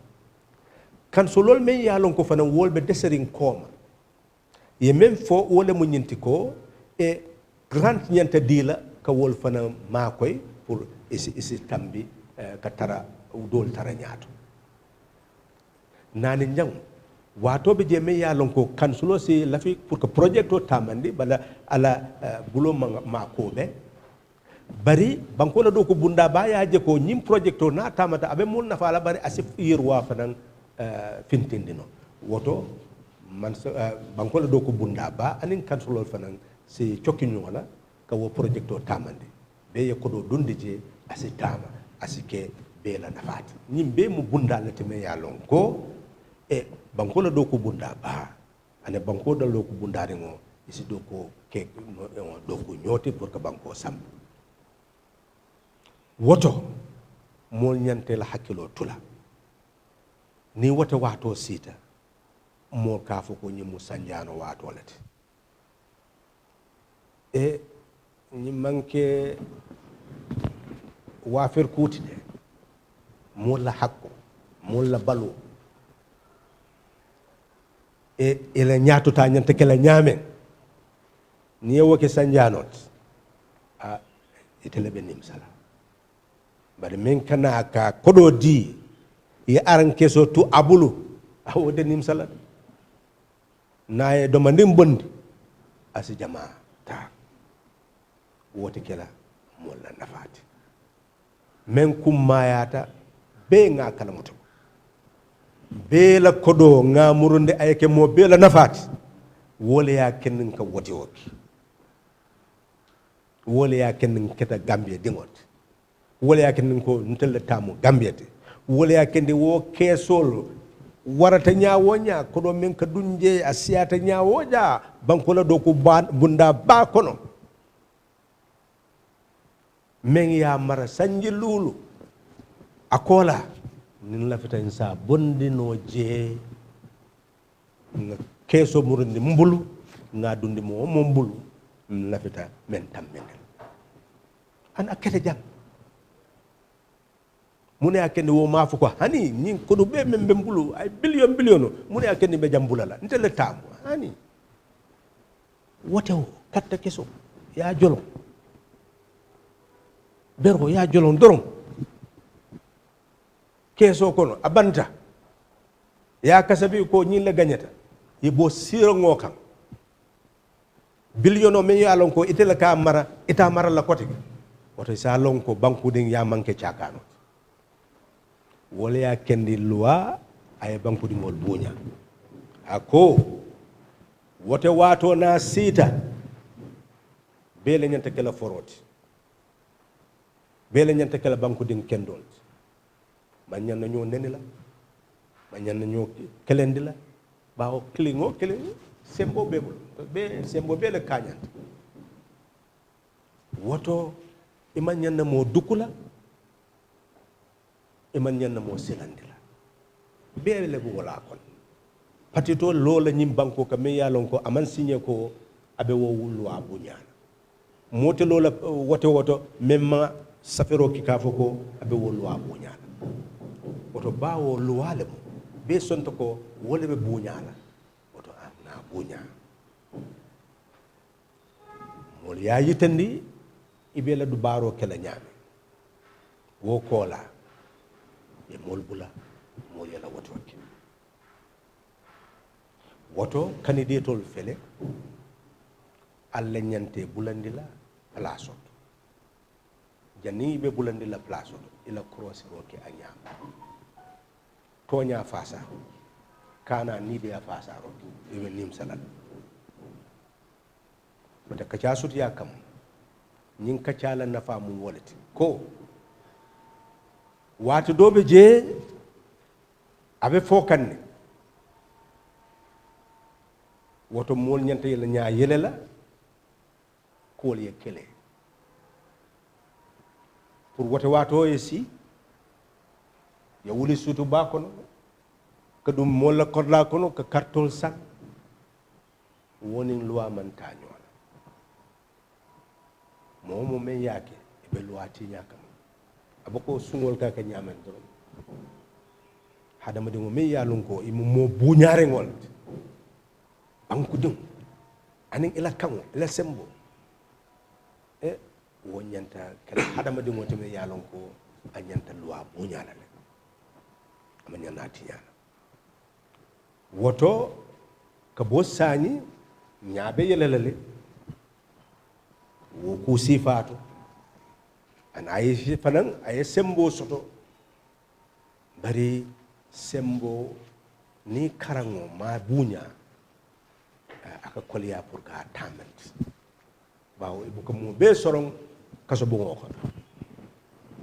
kansulol men yalon ko fanam wolbe desering koma ye même fo wole mo nyinti ko e grant nyanta dila ka wol fanam makoy pour isi tambi ka tara dol tara nyaato nani njang wato be je men yalon ko kansulo si lafi pour que project o tamandi bala ala bulo makobe bari bankola do ko bunda ba yaaje ko nyim project o na tamata abe mul na fala bari asif yirwa fanan fintindino woto man bankola do ko bunda ba anin kansulo fanan si cokkiñu wala ka wo project o tamande be ye ko do dundi je asi tama asike be la nafati nyim be mu bunda la te me yalon ko e bankola do ko bunda ba ane bankola do ko bunda ngo isi do ko ke do ko nyoti pour que banko sam woto mol ñante la hakkilo tula ni wote wato sita mo ka fo ko ñimu sanjano wato lati e ñi manke wafir kuti de mo la hakko mo la balu e ila ñaato ta ñante kala ñamen ni woke sanjanot a itele be nim sala bari men kana ka kodo di ye aran keso tu abulu awo de nim salat naye do mandim bondi asi jama ta wote kala molla nafati men kum mayata be nga kala muto be la kodo nga murunde ayke mo be la nafati wole ya kenin ka wote woki wole ya kenin keta gambia dingot wole ya kenin ko ntelle tamu gambiete wole ya kende wo kesol warata ñawoña koɗo min ka dunje a siyata ñawoƴa bankola do ko bunda ba kono min ya mara sanji lulu a kola nin lafita en sa bondino je nga keso murundi mbulu nga dundi mo mbulu min lafita men tamminen an akete jang mune akende wo mafu ko hani ni ko do be membe mbulu ay billion mune akende be jambulala ntele tamu hani wote katta keso ya jolo bergo ya jolo dorom keso kono abanta ya kasabi ko nyi la gagnata yibo siro ngokan billion o men yalon ko itela ka mara ita mara la kote woto sa lon ko banku den ya manke chakano wala ya kendi loi ay banku di ngol buña ako wote wato na sita bele nyanta kala foroti bele nyanta kala banku din kendol man nyanna ñoo nenila man nyanna ñoo kelendi la bawo klingo sembo bebul be sembo bele kanyanta woto iman nyanna mo dukula iman nyanna mo silandila be le bu wala kon patito lola nyim banko ka me yalon ko aman signé ko abe wo wulu abu nyana mote lola woto memma safero ki kafo ko abe wo lu abu nyana woto bawo luwale mo be sonto ko wole be bu nyana woto amna bu nyana mol ya yitandi ibela du baro kala nyame wo kola e mol bula mol yala woto ke woto candidatol fele alla nyante bulandila place oto janni be bulandila place oto ila cross roke anyama tonya fasa kana ni be fasa roke e nim salat mata kacha sut ya kam nyin kacha la nafa mun wolati ko watu dobe je abe fokanne woto mol nyanta yela nya yele la kool ye kele pour wote wato e si ya wuli sutu ba kono ka dum mol la korla kono ka kartol san wonin loi man tañola momo men yake be loi ti nyaka abako sungol ka nyamen do hadama de mo men yalun ko imu mo buñare ngol banku dum anin ila kango ila sembo e wonyanta kala hadama de mo teme yalon ko anyanta loi buñala le amanya nati nyala woto ka bo sañi ñaabe yelelale wo ku sifatu an ay fanan ay sembo soto bari sembo ni karango ma buña aka koliya pour ka tamant bawo ibu ko mo be soron kaso bu ngoko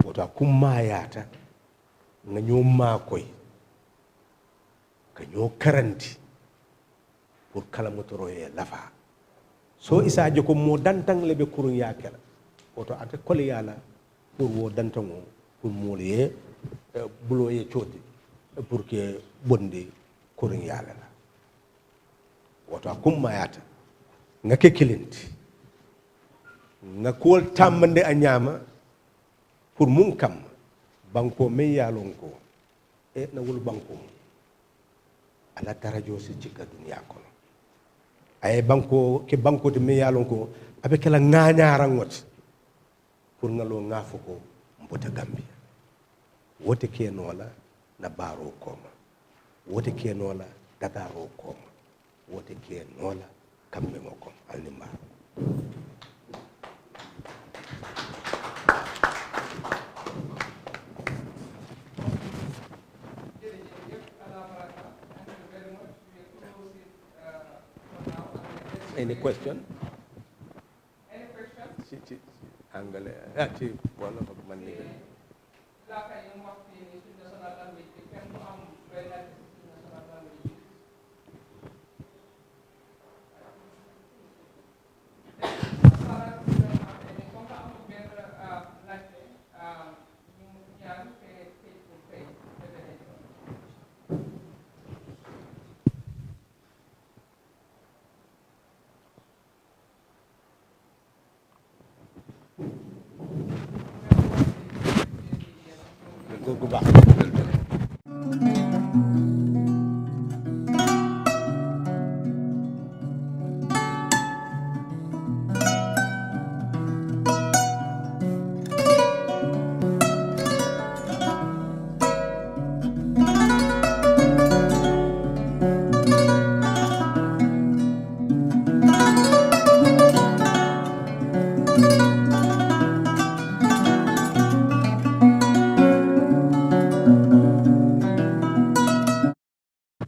woto kumma yata nga ñoma koy ka ñoo karanti pour kala motoro ye lafa so isa joko mo dantang lebe kurun yakela oto ate kole yala pour wo dantango pour mo le bulo ye choti pour que bonde kurun yala la woto akumma yata nga ke kilinti nga kol tamande anyama pour mun kam banko me yalon ko e na wul banko ala darajo si cika dunya kono ay banko ke banko de me yalon ko abe kala ngañara ngot pour ngalo ngafo ko mbota gambia wote ke nola na baro koma wote ke nola dadaro koma wote ke nola kambe mo ko alnimba Any question? Any question? Angale ci wala ko man ni Laka yung wax fii nii suñu national language bi kenn du am doy na ci suñu national language bi. Comme que amul benn laajte ñu ñaan te tëj pour tey defee go back.